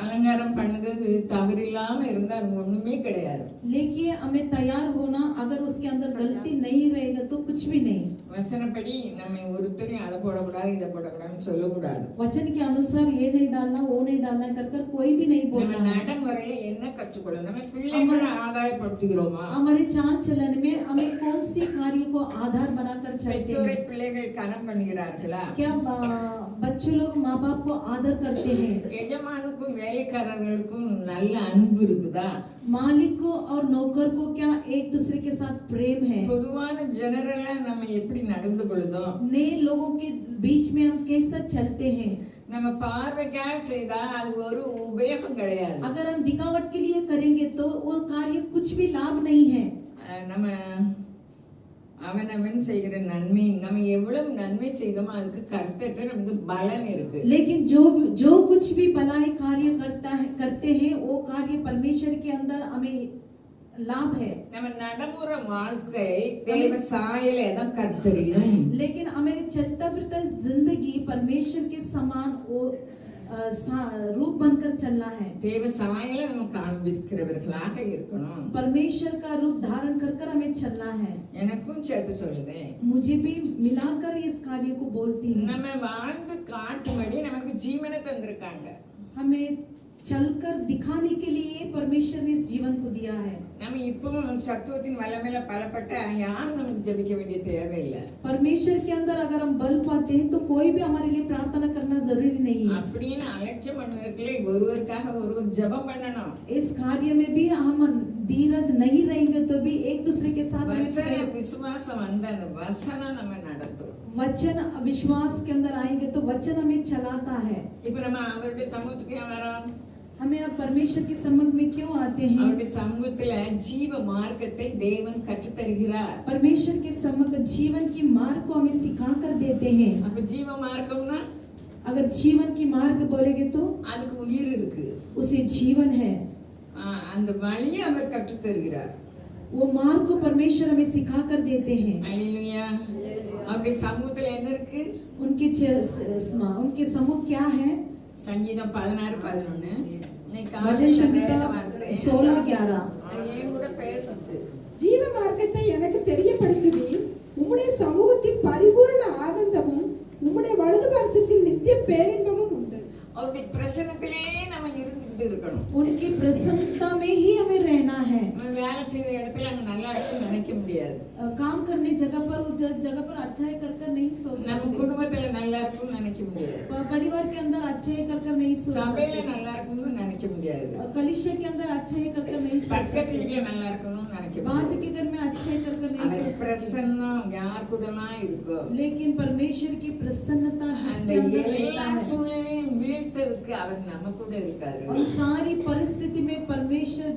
அலங்காரம் பண்ணது தவறில்லாம இருந்தா அது ஒண்ணுமே கிடையாது. लेकिन हमें तैयार होना, अगर उसके अंदर गलती नहीं रहेगा तो कुछ भी नहीं. வசனப்படி நம்ம ஒருத்தரையும் அதை போடக்கூடாது இதை போடக்கூடாதுன்னு சொல்லக்கூடாது. वचन के अनुसार ये नहीं डालना वो नहीं डालना कर कर कोई भी नहीं நம்ம बोलना. நடைமுறையில என்ன கற்றுக்கொள்ளணும்? நம்ம பிள்ளைகளை ஆதாயப்படுத்துகிறோமா? हमारे चाल चलन में हमें कौन सी कार्य को आधार बनाकर चलते பெற்றோரை हैं? பிள்ளைகள் கனம் பண்ணுகிறார்களா? क्या बच्चे लोग माँ बाप को आदर करते हैं? எஜமானுக்கும் வேலைக்காரர்களுக்கும் நல்ல அன்பு இருக்குதா? मालिक को और नौकर को क्या एक दूसरे के साथ प्रेम है? பொதுவான ஜெனரலா நம்ம எப்படி நடந்து கொள்ளுதோம்? नए लोगों के बीच में हम कैसा चलते हैं? நம்ம பார்வைக்காக செய்தா அது ஒரு உபயோகம் கிடையாது. अगर हम दिखावट के लिए करेंगे तो वो कार्य कुछ भी लाभ नहीं है. நம்ம அவனவன் செய்கிற நன்மை நம்ம எவ்வளவு நன்மை செய்தோமோ அதுக்கு கர்த்தர்ட்ட நமக்கு பலன் இருக்கு. लेकिन जो कुछ भी भलाई कार्य करते हैं वो कार्य परमेश्वर के अंदर हमें लाभ है. நம்ம நடைமுறை வாழ்க்கை தேவ சாயலே தான் கர்த்தரிலும். लेकिन हमें चलता फिरता जिंदगी परमेश्वर के समान वो रूप बनकर चलना है. தேவ சாயலை நம்ம காண்பிக்கிறவர்களாக இருக்கணும். परमेश्वर का रूप धारण कर कर हमें चलना है. எனக்கும் சேர்த்து சொல்லுதேன். मुझे भी मिलाकर इस कार्य को बोलती हूँ. நம்ம வாழ்ந்து காட்டும்படி நமக்கு ஜீவனை தந்திருக்காங்க. हमें चलकर दिखाने के लिए परमेश्वर ने इस जीवन को दिया है. நம்ம இப்பவும் சத்துவத்தின் வல்லமையில பலப்பட்ட யாரும் நமக்கு ஜெபிக்க வேண்டிய தேவையில்லை. परमेश्वर के अंदर अगर हम बल पाते हैं तो कोई भी हमारे लिए प्रार्थना करना जरूरी नहीं है. அப்படின்னு அலட்சியம் பண்ணுவதற்குள்ள ஒருவருக்காக ஒருவர் ஜெபம் பண்ணணும். इस कार्य में भी हम धीरज नहीं रहेंगे तो भी एक दूसरे के साथ வசன விசுவாசம் வந்த அந்த வசனம் நம்ம நடத்தும். वचन विश्वास के अंदर आएंगे तो वचन हमें चलाता है. இப்ப நம்ம அவருடைய சமூகத்துக்கு வரோம். हमें अब परमेश्वर के सम्मुख में क्यों आते हैं? அவருடைய சமூகத்துல ஜீவ மார்க்கத்தை தேவன் கற்றுத் தருகிறார். परमेश्वर के सम्मुख जीवन की मार्ग को हमें सिखा कर देते हैं. அப்ப ஜீவ மார்க்கம்னா अगर जीवन की मार्ग बोलेंगे तो அதுக்கு உயிர் இருக்கு. उसे जीवन है. அந்த வழியை அவர் கற்றுத் தருகிறார். वो मार्ग को परमेश्वर हमें सिखा कर देते हैं. அல்லேலூயா. அவருடைய சமூகத்துல என்ன இருக்கு? उनके सम्मुख क्या है? சங்கீதம் 16:11. भजन संहिता 16:11. ஏன் கூட பேசுச்சு. ஜீவ மார்க்கத்தை எனக்கு தெரியப்படுத்துவீர். உம்முடைய சமூகத்தில் பரிபூரண ஆனந்தமும் உம்முடைய வலது பார்சத்தில் நித்திய பேரின்பமும் உண்டு. அவருடைய பிரசன்னத்திலே நம்ம இருந்துட்டு இருக்கணும். उनकी प्रसन्नता में ही हमें रहना है. நம்ம வேலை செய்த இடத்துல அங்க நல்லா இருக்குன்னு நினைக்க முடியாது. काम करने जगह पर उस जगह पर अच्छा है कर कर नहीं सोच நம்ம सकते. குடும்பத்துல நல்லா இருக்குன்னு நினைக்க முடியாது. परिवार के अंदर अच्छा है कर कर नहीं सोच சபையில सकते. நல்லா இருக்குன்னு நினைக்க முடியாது. कलिसिया के अंदर अच्छा है कर कर नहीं सोच பக்கத்து सकते. வீட்டுல நல்லா இருக்கணும்னு நினைக்க बाजू முடியாது. के घर में अच्छा है कर कर नहीं அந்த सोच सकते. பிரசன்னம் யார் கூடலாம் இருக்கும். लेकिन परमेश्वर की प्रसन्नता அந்த जिसके अंदर रहता எல்லா है சூழ்நிலையும் வீழ்த்ததுக்கு அவர் நம்ம கூட இருக்காரு. और सारी परिस्थिति में परमेश्वर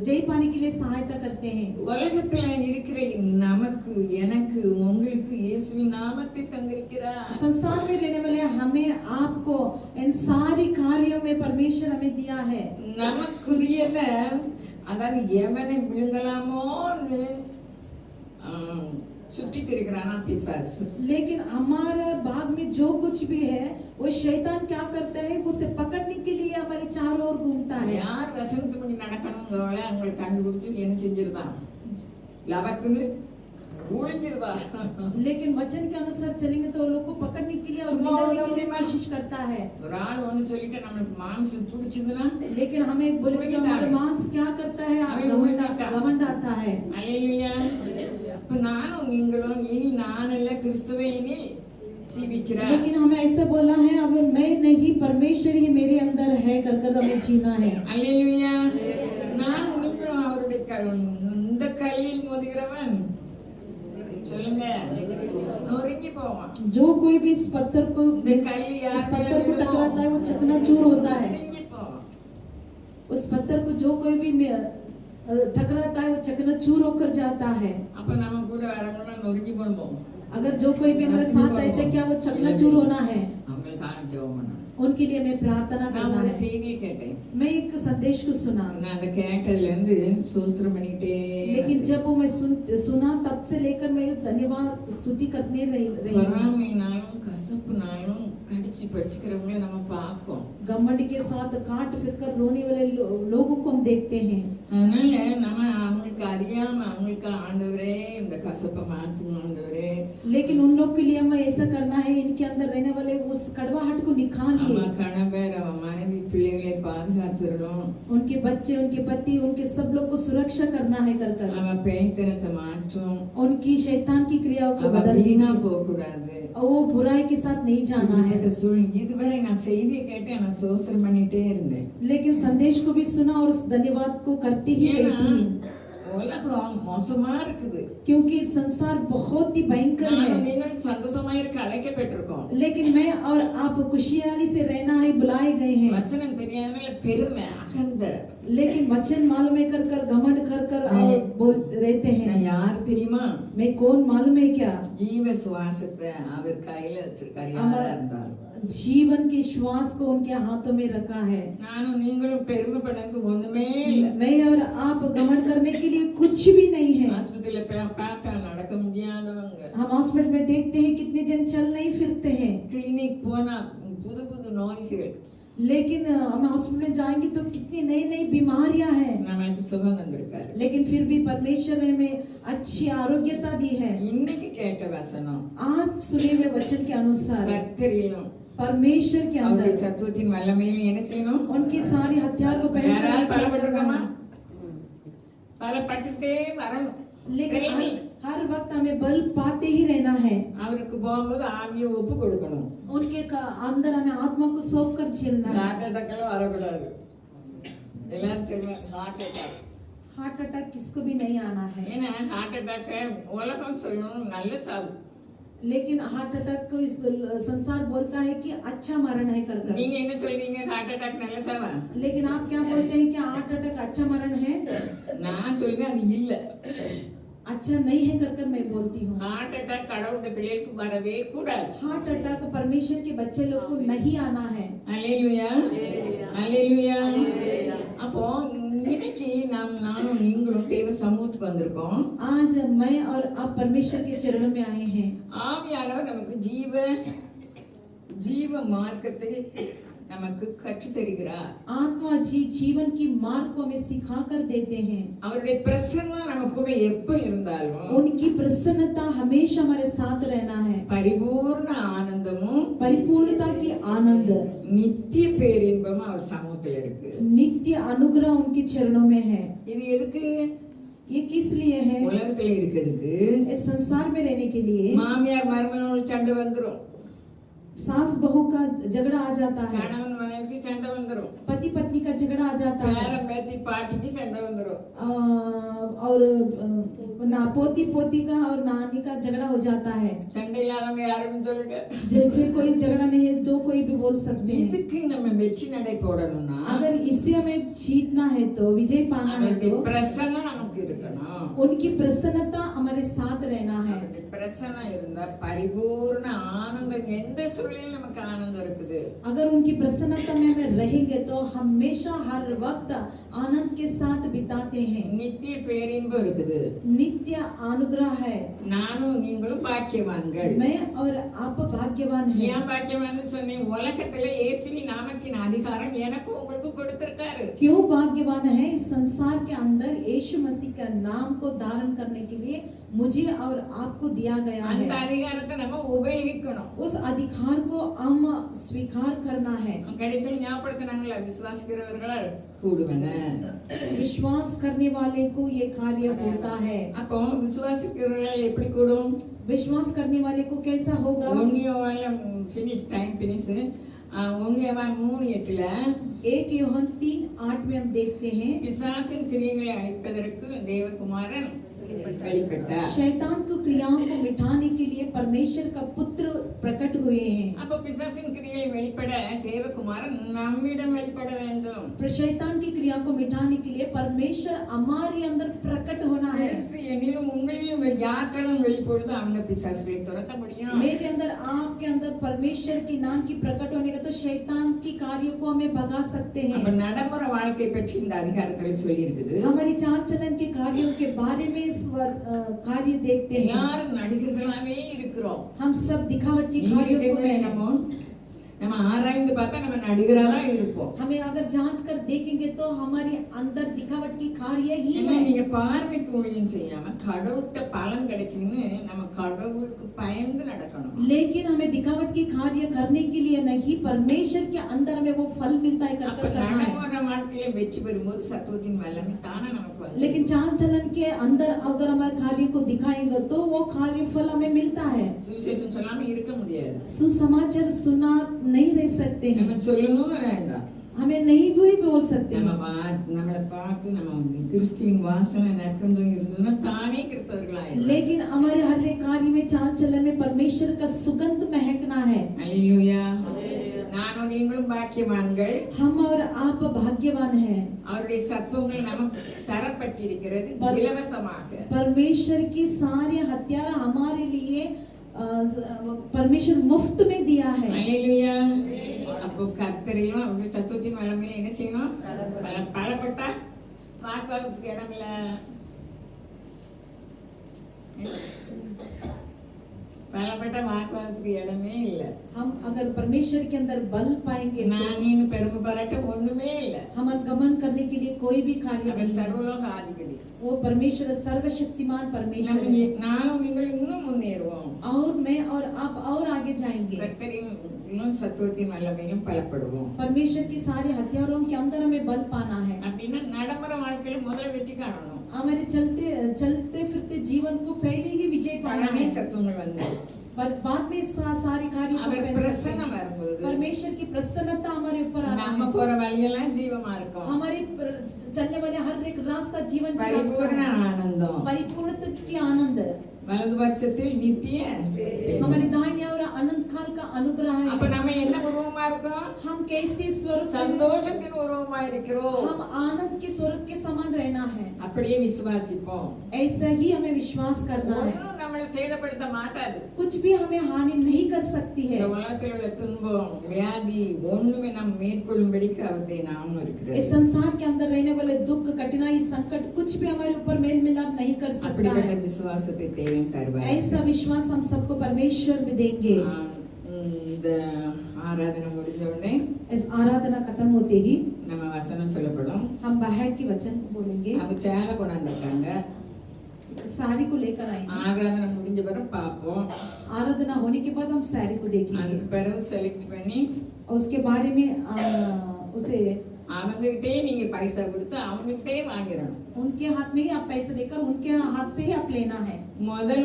जय पाने के लिए सहायता करते हैं. உலகத்துல இருக்கிற நமக்கு எனக்கு உங்களுக்கு இயேசுவின் நாமத்தை தந்திருக்கிறார். संसार में रहने वाले हमें आपको इन सारी कार्यों में परमेश्वर हमें दिया है. நமக்குரியத அதாவது எவனை விழுங்கலாமோன்னு சுற்றி திரிகிறானா பிசாசு. लेकिन हमारे भाग में जो कुछ भी है वो शैतान क्या करता है, उसे पकड़ने के लिए हमारे चारों ओर घूमता है. யார் வசனத்துப்படி நடக்கணுங்கிறவளை அவங்களை கண்டுபிடிச்சு என்ன செஞ்சிருந்தான் லபக்குன்னு ஊழிஞ்சிருதா. लेकिन वचन के अनुसार चलेंगे तो वो लोग को पकड़ने के लिए और निगलने के लिए कोशिश करता है. ஒரு ஆள் ஒண்ணு சொல்லிட்டு நம்மளுக்கு மாம்சம் துடிச்சதுன்னா लेकिन हमें बोले तो हमारा मांस क्या करता है, घमंड आता है. அல்லேலூயா. இப்ப நானும் நீங்களும் இனி நான் அல்ல கிறிஸ்துவே இனி ஜீவிக்கிறார். लेकिन हमें ऐसा बोला है अब मैं नहीं परमेश्वर ही मेरे अंदर है कर कर हमें जीना है. அல்லேலூயா. நான் நீங்களும் அவருடைய இந்த கல்லில் மோதுகிறவன் சொல்லுங்க நொறுங்கி போவான். जो कोई भी इस पत्थर को टकराता है वो चकनाचूर होता है. சிங்கி போவான். उस पत्थर को जो कोई भी टकराता है वो चकनाचूर होकर जाता है. அப்ப நம்ம கூட வரவங்க நொறுங்கி போவோம். अगर जो कोई भी हमारे साथ आए तो क्या वो चकनाचूर होना है? அவங்களுக்காக ஜெபம் பண்ணணும். उनके लिए मैं प्रार्थना நான் करना ஒரு है। செய்தியை கேட்டேன். मैं एक संदेश को सुना, நான் அதை கேட்டதுல இருந்து சோஸ்திரம் பண்ணிட்டே लेकिन जब वो मैं सुना तब से लेकर मैं धन्यवाद स्तुति करने रही हूँ। பொறாமைனாலும் கசப்புனாலும் கடிச்சு படிச்சுக்கிறவங்கள நம்ம பார்ப்போம். घमंड के साथ काट फिर कर रोने वाले लोगों को हम देखते हैं। அதனால நம்ம அவங்களுக்கு அறியாம அவங்களுக்கு ஆண்டவரே இந்த கசப்பை மாத்துங்க ஆண்டவரே, लेकिन उन लोग के लिए हमें ऐसा करना है, इनके अंदर रहने वाले उस कड़वाहट को निकालिए। அவன் கணவர் அவன் மனைவி பிள்ளைகளை பாதுகாத்துடணும், उनके बच्चे, उनके पति, उनके सब लोग को सुरक्षा करना है कर कर। அவன் பெய்தனத்தை மாற்றும், उनकी शैतान की क्रियाओं को அவன் बदल வீணா दीजिए போக கூடாது. और वो बुराई के साथ नहीं जाना है। இதுவரை நான் செய்தியை கேட்டு நான் சோஸ்திரம் பண்ணிட்டே இருந்தேன். लेकिन संदेश को भी सुना और उस धन्यवाद को करती ही ஏன்னா रही थी, உலகம் மோசமா இருக்குது. क्योंकि संसार बहुत ही भयंकर है। நானும் நீங்களும் சந்தோஷமா இருக்க அழைக்கப்பட்டிருக்கோம். लेकिन मैं और आप खुशहाली से रहना है बुलाए गए हैं। வசனம் தெரியாதனால பெருமை அகந்த. लेकिन वचन मालूम है कर कर घमंड कर कर और बोल रहते நான் हैं। யார் தெரியுமா? मैं कौन मालूम है क्या? ஜீவ சுவாசத்தை அவர் கையில வச்சிருக்காரு யாரா இருந்தாலும். जीवन के श्वास को उनके हाथों में रखा है। நானும் நீங்களும் பெருமை பண்ணது ஒண்ணுமே இல்ல. मैं और आप घमंड करने के लिए कुछ भी नहीं है। ஆஸ்பத்திரியில பார்த்தா நடக்க முடியாதவங்க, हम हॉस्पिटल में देखते हैं कितने जन चल नहीं फिरते हैं, கிளினிக் போனா புது புது நோய்கள், लेकिन हम हॉस्पिटल में जाएंगे तो कितनी नई नई बीमारियां हैं। நமக்கு சுகம் வந்திருக்காரு. लेकिन फिर भी परमेश्वर ने हमें अच्छी आरोग्यता दी है। இன்னைக்கு கேட்ட வசனம் आज सुने हुए वचन के अनुसार கர்த்தரிலும் परमेश्वर के அவருடைய अंदर சத்துவத்தின் வல்லமையிலும் என்ன செய்யணும்? उनकी सारी हथियार को யாராவது पहनकर பலப்பட்டிருக்கோமா? பலப்பட்டுட்டே வரணும். लेकिन ட்ரைனிங். हर वक्त हमें बल पाते ही रहना है। அவருக்கு போகும்போது ஆவியை ஒப்பு கொடுக்கணும். उनके अंदर हमें आत्मा को सौंप कर झेलना है। ஹார்ட் அட்டாக் எல்லாம் வரக்கூடாது. எல்லாரும் சொல்லுவாங்க ஹார்ட் அட்டாக். हार्ट अटैक किसको भी नहीं आना है, ஏன்னா ஹார்ட் அட்டாக் உலகம் சொல்லணும் நல்ல சாவு. लेकिन हार्ट अटैक को इस संसार बोलता है कि अच्छा मरण है कर कर। நீங்க என்ன சொல்றீங்க? ஹார்ட் அட்டாக் நல்ல சாவா? लेकिन आप क्या बोलते हैं कि हार्ट अटैक अच्छा मरण है? நான் சொல்றேன் அது இல்ல. अच्छा नहीं है कर कर मैं बोलती हूँ। ஹார்ட் அட்டாக் கடவுளுடைய பிள்ளைகளுக்கு வரவே கூடாது. हार्ट अटैक परमेश्वर के बच्चे लोग को नहीं आना है। அல்லேலூயா, அல்லேலூயா. அப்போ இன்னைக்கு நானும் நீங்களும் தேவ சமூகத்துக்கு வந்திருக்கோம். आज मैं और आप परमेश्वर के चरणों में आए हैं। ஆவியானவர் நமக்கு ஜீவ மார்க்கத்தை நமக்கு கற்று தருகிறார். आत्मा जी जीवन की मार्ग को हमें सिखा कर देते हैं। அவருடைய பிரசன்னம் நம்ம கூட எப்ப இருந்தாலும் उनकी प्रसन्नता हमेशा हमारे साथ रहना है। பரிபூர்ண ஆனந்தமும் परिपूर्णता की आनंद, நித்திய பேரின்பமும் அவர் சமூகத்தில் இருக்கு. नित्य अनुग्रह उनके चरणों में है। இது எதுக்கு? ये किस लिए है? உலகத்துல இருக்கிறதுக்கு. इस संसार में रहने के लिए। மாமியார் மருமகளோட சண்டை வந்துரும், सास बहू का झगड़ा आ जाता है, கணவன் மனைவிக்கு சண்டை வந்துரும், पति पत्नी का झगड़ा आ जाता है, பேரன் பேத்தி பாட்டிக்கு சண்டை வந்துரும். और ना पोती पोती का और नानी का झगड़ा हो जाता है। சண்டை இல்லாதவங்க யாருன்னு சொல்லுங்க. जैसे कोई झगड़ा नहीं है जो कोई भी बोल सकते हैं। இதுக்கு நம்ம வெற்றி நடை போடணும்னா अगर इससे हमें जीतना है तो विजय पाना है அவருடைய तो பிரசன்னம் நமக்கு இருக்கணும். उनकी प्रसन्नता हमारे साथ रहना है। அவருடைய பிரசன்னம் இருந்தா பரிபூர்ண ஆனந்தம், எந்த சூழ்நிலையிலும் நமக்கு ஆனந்தம் இருக்குது. अगर उनकी प्रसन्नता में हमें रहेंगे तो हमेशा हर वक्त आनंद के साथ बिताते हैं। நித்திய பேரின்பம் இருக்குது. नित्य अनुग्रह है। நானும் நீங்களும் பாக்கியவான்கள். मैं और आप भाग्यवान हैं। ஏன் பாக்கியவான்னு சொன்னேன்? உலகத்துல இயேசுவின் நாமத்தின் அதிகாரம் எனக்கு உங்களுக்கு கொடுத்திருக்காரு. क्यों भाग्यवान है? इस संसार के अंदर यीशु मसीह का नाम को धारण करने के लिए मुझे और आपको दिया गया அந்த है। அதிகாரத்தை நம்ம உபயோகிக்கணும். उस अधिकार को हम स्वीकार करना है। கடைசியில் ஞாபகப்படுத்தினாங்களா விசுவாசிக்கிறவர்கள் கூடுவன. विश्वास करने वाले को ये कार्य होता है। அப்போ விசுவாசிக்கிறவர்கள் எப்படி கூடும்? विश्वास करने वाले को कैसा होगा? ஒன்னியவால ஃபினிஷ் டைம் ஃபினிஷ். ஒன்னியவான் 3:8 1 யோவான் 3:8 में हम देखते हैं பிசாசின் கிரியைகளை அழிப்பதற்கு தேவகுமாரன் வெளிப்பட்டார். शैतान को क्रियाओं को मिटाने के लिए परमेश्वर का पुत्र प्रकट हुए हैं। அப்போ பிசாசின் கிரியைகளை வெளிப்பட தேவகுமாரன் நம்மிடம் வெளிப்பட வேண்டும். शैतान की क्रिया को मिटाने के लिए परमेश्वर हमारे अंदर प्रकट होना है। கிறிஸ்து என்னிலும் உங்களிலும் யாக்கெல்லாம் வெளிப்படுதோ அவங்க பிசாசுகளை துரத்த முடியும். मेरे अंदर आपके अंदर परमेश्वर की नाम की प्रकट होने का तो शैतान की कार्यों को हमें भगा सकते हैं. அப்ப நடைமுறை வாழ்க்கை பற்றி இந்த அதிகாரத்தில் சொல்லி இருக்குது. हमारी चाल चलन के कार्यों के बारे में कार्य देखते हैं. எல்லாரும் நடிகர்களாவே இருக்கிறோம். हम सब दिखावट की कार्यों को में நம்ம ஆராய்ந்து பார்த்தா நம்ம நடிகரா தான் இருப்போம். हमें अगर जांच कर देखेंगे तो हमारे अंदर दिखावट की कार्य ही है. நீங்க பார்வைக்கு ஊழியம் செய்யாம கடவுள்கிட்ட பலன் கிடைக்கும்னு நம்ம கடவுளுக்கு பயந்து நடக்கணும். लेकिन हमें दिखावट की कार्य करने के लिए नहीं, परमेश्वर के अंदर हमें वो फल मिलता है कर कर करना है. நடைமுறை வாழ்க்கையில வெற்றி பெறும்போது சத்துவத்தின் வல்லமை தானா நமக்கு வரும். लेकिन चाल चलन के अंदर अगर हमारे कार्य को दिखाएंगे तो वो कार्य फल हमें मिलता है. சுவிசேஷம் சொல்லாம இருக்க முடியாது. सुसमाचार सुना नहीं रह सकते हैं. நம்ம சொல்லணும்னு வேண்டாம். हमें नहीं भी बोल सकते हैं. நம்மளை பார்த்து நம்ம கிறிஸ்துவின் வாசனை நற்கந்தம் இருந்ததுன்னா தானே கிறிஸ்தவர்களாயிரும். लेकिन हमारे हर एक कार्य में चाल चलन में परमेश्वर का सुगंध महकना है. हालेलुया. நானும் நீங்களும் பாக்கியவான்கள். हम और आप भाग्यवान हैं. அவருடைய சத்துவங்கள் நமக்கு தரப்பட்டிருக்கிறது இலவசமாக. परमेश्वर की सारे हथियार हमारे लिए परमेश्वर मुफ्त में दिया है. हालेलुया. அப்போ கர்த்தரையும் அவருடைய சத்துவத்தின் வல்லமையில என்ன செய்யணும்? பலப்பட்டா வாக்குவாதத்துக்கு இடம் இல்ல. பலப்பட்ட வாக்குவாதத்துக்கு இடமே இல்ல. हम अगर परमेश्वर के अंदर बल पाएंगे நான் நீனு பெருமை பாராட்ட ஒண்ணுமே இல்ல. हम गमन करने के लिए कोई भी कार्य அவர் नहीं है. சர்வலோக அதிபதி. वो परमेश्वर सर्वशक्तिमान परमेश्वर நம்ம है. நானும் நீங்கள் இன்னும் முன்னேறுவோம். और मैं और आप और आगे जाएंगे. கர்த்தரின் இன்னும் சத்துவத்தின் வல்லமையிலும் பலப்படுவோம். परमेश्वर की सारे हथियारों के अंदर हमें बल पाना है. அப்படின்னா நடைமுறை வாழ்க்கையில முதல்ல வெற்றி காணணும். हमारे चलते फिरते जीवन को पहले ही विजय पाना பலமே है. சத்துவங்கள் வந்து पर बाद में सारे कार्यों को அவர் पहन सकते பிரசன்னம் हैं. வரும்போது परमेश्वर की प्रसन्नता हमारे ऊपर आना நம்ம है. போற வழியெல்லாம் ஜீவமா இருக்கும். हमारे चलने वाले हर एक रास्ता जीवन का रास्ता பரிபூர்ண है. ஆனந்தம். परिपूर्णता की आनंद. வலது வருஷத்தில் நித்திய हमारे दाहिने और अनंत काल का अनुग्रह அப்ப है. நம்ம என்ன உருவமா இருக்கோம்? हम कैसे स्वरूप हैं? சந்தோஷத்தின் உருவமா இருக்கிறோம். हम आनंद के स्वरूप के समान रहना है. அப்படியே விசுவாசிப்போம். ऐसा ही हमें विश्वास करना है. ஒண்ணும் நம்மளை சேதப்படுத்த மாட்டாது. कुछ भी हमें हानि नहीं कर सकती है. இந்த உலகத்தில் உள்ள துன்பம் வியாதி ஒண்ணுமே நம்ம மேற்கொள்ளும்படிக்கு அவருடைய நாமம் இருக்கிறது. इस संसार के अंदर रहने वाले दुख कठिनाई संकट कुछ भी हमारे ऊपर मेल मिलाप नहीं कर सकता அப்படிப்பட்ட है. விசுவாசத்தை தேவன் தருவார். ऐसा विश्वास हम सबको परमेश्वर में देंगे. இந்த ஆராதனை முடிஞ்ச உடனே इस आराधना खत्म होते ही நம்ம வசனம் சொல்லப்படும். हम बाहर की वचन को बोलेंगे. அவங்க சேலை கொண்டாந்துருக்காங்க. साड़ी को लेकर आएंगे. ஆராதனை முடிஞ்ச பிறகு பார்ப்போம். आराधना होने के बाद हम साड़ी को देखेंगे. அதுக்கு பிறகு செலக்ட் பண்ணி उसके बारे में उसे அவங்ககிட்டே நீங்க பைசா கொடுத்து அவங்ககிட்டே வாங்கிடணும். उनके हाथ में ही आप पैसे देकर उनके हाथ से ही आप लेना है. முதல்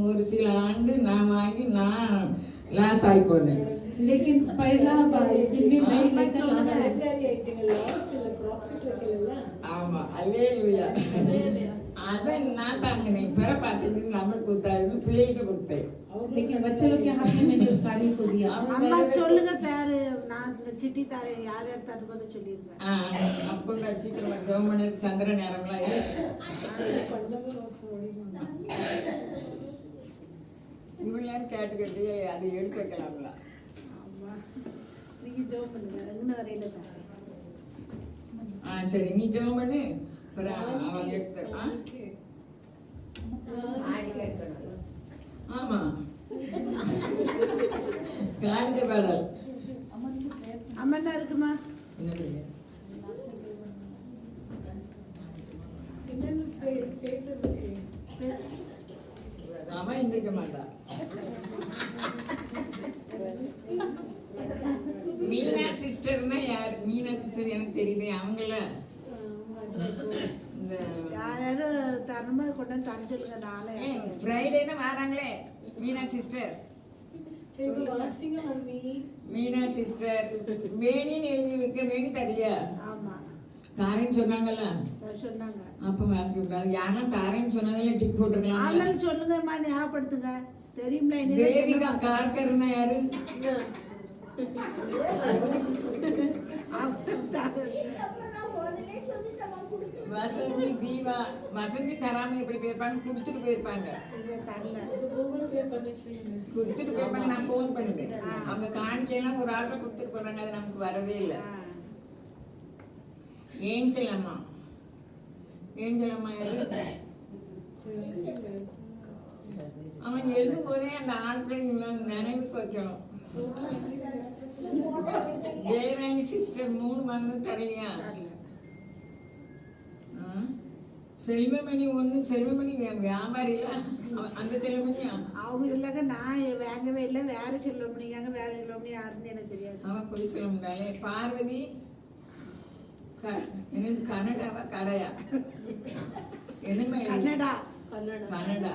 ஒரு சில ஆண்டு நான் வாங்கி நான் லாஸ் ஆகி போனேன். लेकिन पहला इस दिन में मैं लेकर ला सकती ஆமா அல்லேலூயா. அதை நான் தாங்கினேன். பிற பார்த்துட்டு நம்மளுக்கு கொடுத்தாரு பிள்ளைகிட்ட கொடுத்தேன். लेकिन बच्चे लोग के हाथ में मैंने उस गाड़ी को दिया. அம்மா சொல்லுங்க பேரு நான் சிட்டி தரேன் யார் யார் தருவதை சொல்லிருக்கேன். அப்போ சீக்கிரம் ஜெவமணி சந்திர நேரம்லாம் இவங்களாம் கேட்டுக்கிட்டு அதை எடுத்து வைக்கலாங்களா? நீங்க ஜோம் பண்ணுங்க 2 வரையில தரேன். சரி நீ ஜெபம் பண்ணு. அவங்க எடுத்து ஆடி கேட்கணும். ஆமா கிளாரிக்க பாடல் அம்மா என்ன இருக்குமா? என்ன அவன் எந்திரிக்க மாட்டா. மீனா சிஸ்டர்னா யார்? மீனா சிஸ்டர் எனக்கு தெரியுது. அவங்கள இந்த யாராவது தரமா கொண்டு வந்து தர சொல்லுங்க. நாளை ஃப்ரைடேனா வராங்களே மீனா சிஸ்டர். மீனா சிஸ்டர் வேணின்னு எழுதி வைக்க வேணி தரியா? ஆமா தாரேன்னு சொன்னாங்கல்ல. சொன்னாங்க. அப்ப வாசிக்க கூடாது. யாரா தாரேன்னு சொன்னதுல டிக் போட்டுருக்கலாம். ஆனாலும் சொல்லுங்கம்மா ஞாபகப்படுத்துங்க. தெரியுங்களா? தேவிகா கார்கர்னா யாரு? முதல்ல சொல்லிட்டமா கொடுக்க வசந்தி தீபா வசந்தி தராம எப்படி போயிருப்பாங்க, கொடுத்துட்டு போயிருப்பாங்க. இது தரல. கொடுத்துட்டு போயிருப்பாங்க. நான் ஃபோன் பண்ணுங்க. அவங்க காணிக்கையெல்லாம் ஒரு ஆள்கிட்ட கொடுத்துட்டு போறாங்க. அது நமக்கு வரவே இல்லை. ஏஞ்சல் அம்மா யாரு? அவன் எழுதும் போதே அந்த ஆட்கள் நினைவுக்கு வைக்கணும். ஜெயராணி சிஸ்டர் 3 மருந்து தரலையா? செல்வமணி 1. செல்வமணி வியாபாரில அந்த செல்வமணியா? அவங்க இல்லைங்க, நான் வாங்கவே இல்லை. வேற செல்வமணிக்காங்க, வேற செல்வமணி யாருன்னு எனக்கு தெரியாது. அவன் போய் சொல்ல முடியாலே. பார்வதி என்னது கனடாவா கடையா? எதுவுமே கன்னடா. கனடா.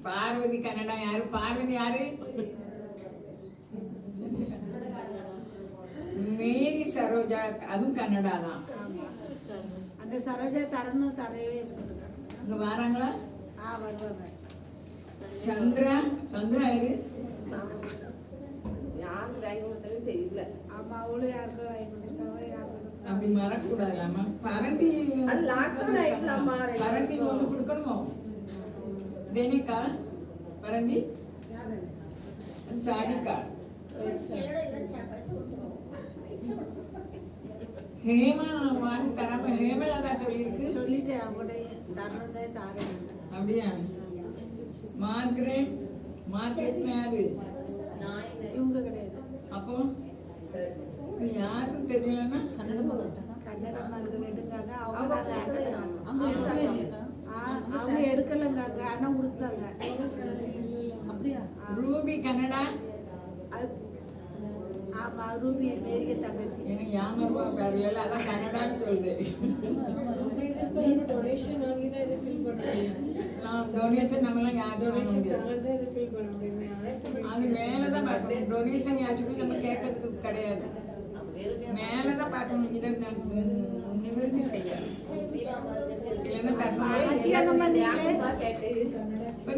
பார்வதி கனடா யாரு? பார்வதி யாரு? மேரி சரோஜா, அதுவும் கன்னடா தான். அந்த சரோஜா தரணும், தரவே இங்க வராங்களா? வருவாங்க. சந்திரா யாரு? ஆமா, அவளும் யாருக்கோ வாங்கி கொடுத்துருக்காவ, யாருக்கும் அப்படி மறக்கூடாதுலாமா? பரந்தி பரந்தி ஒண்ணு கொடுக்கணுமோ? தேனிக்கா பரந்தி சாடிக்கா ஹேமா வாங்கி தராம ஹேமலா தான் சொல்லியிருக்கு. சொல்லிட்டேன். அவங்களோட தரணும் தான் தாரேன். அப்படியா? மார்கரெட் யாரு? இவங்க கிடையாது. அப்போ யாருக்கும் தெரியலன்னா கன்னட மார்கரெட்டுங்காங்க. அவங்க அங்க இருக்கவே இல்லையா? அவங்க எடுக்கலங்காங்க, ஆனா கொடுத்தாங்க. அப்படியா? ரூபி கன்னடா. அது ஆமா, ரூபி மேரிக தங்கச்சி. எனக்கு யாமருவா பேரல அதான் கன்னடான்னு சொல்லுது. டொனேஷன் நம்மளாம் யார் அது மேலதான் பார்க்கணும். டொனேஷன் யாச்சும் நம்ம கேட்கறதுக்கு கிடையாது. மேலதான் பார்க்கணும். இதை நிவர்த்தி செய்ய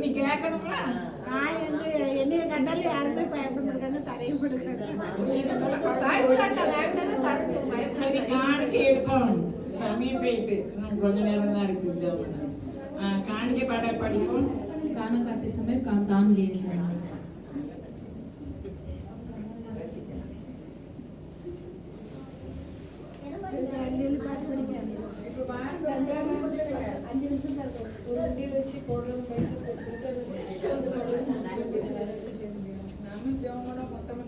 நீ கேட்கணுங்களா? நான் என்னைய கண்டாலும் யாருமே பயப்பட மாட்டாங்க, தரையும் சரி, காணிக்கை எடுக்கணும். சமயம் போயிட்டு கொஞ்ச நேரம் தான் இருக்கு. காணிக்கை பாட படிப்போம். गाना गाते समय दान लिए जाना. பாட்டு படிக்காது. இப்போ 5 நிமிஷம் தான் இருக்கும். நாமும் ஜெபம் பண்ண மொத்தமாக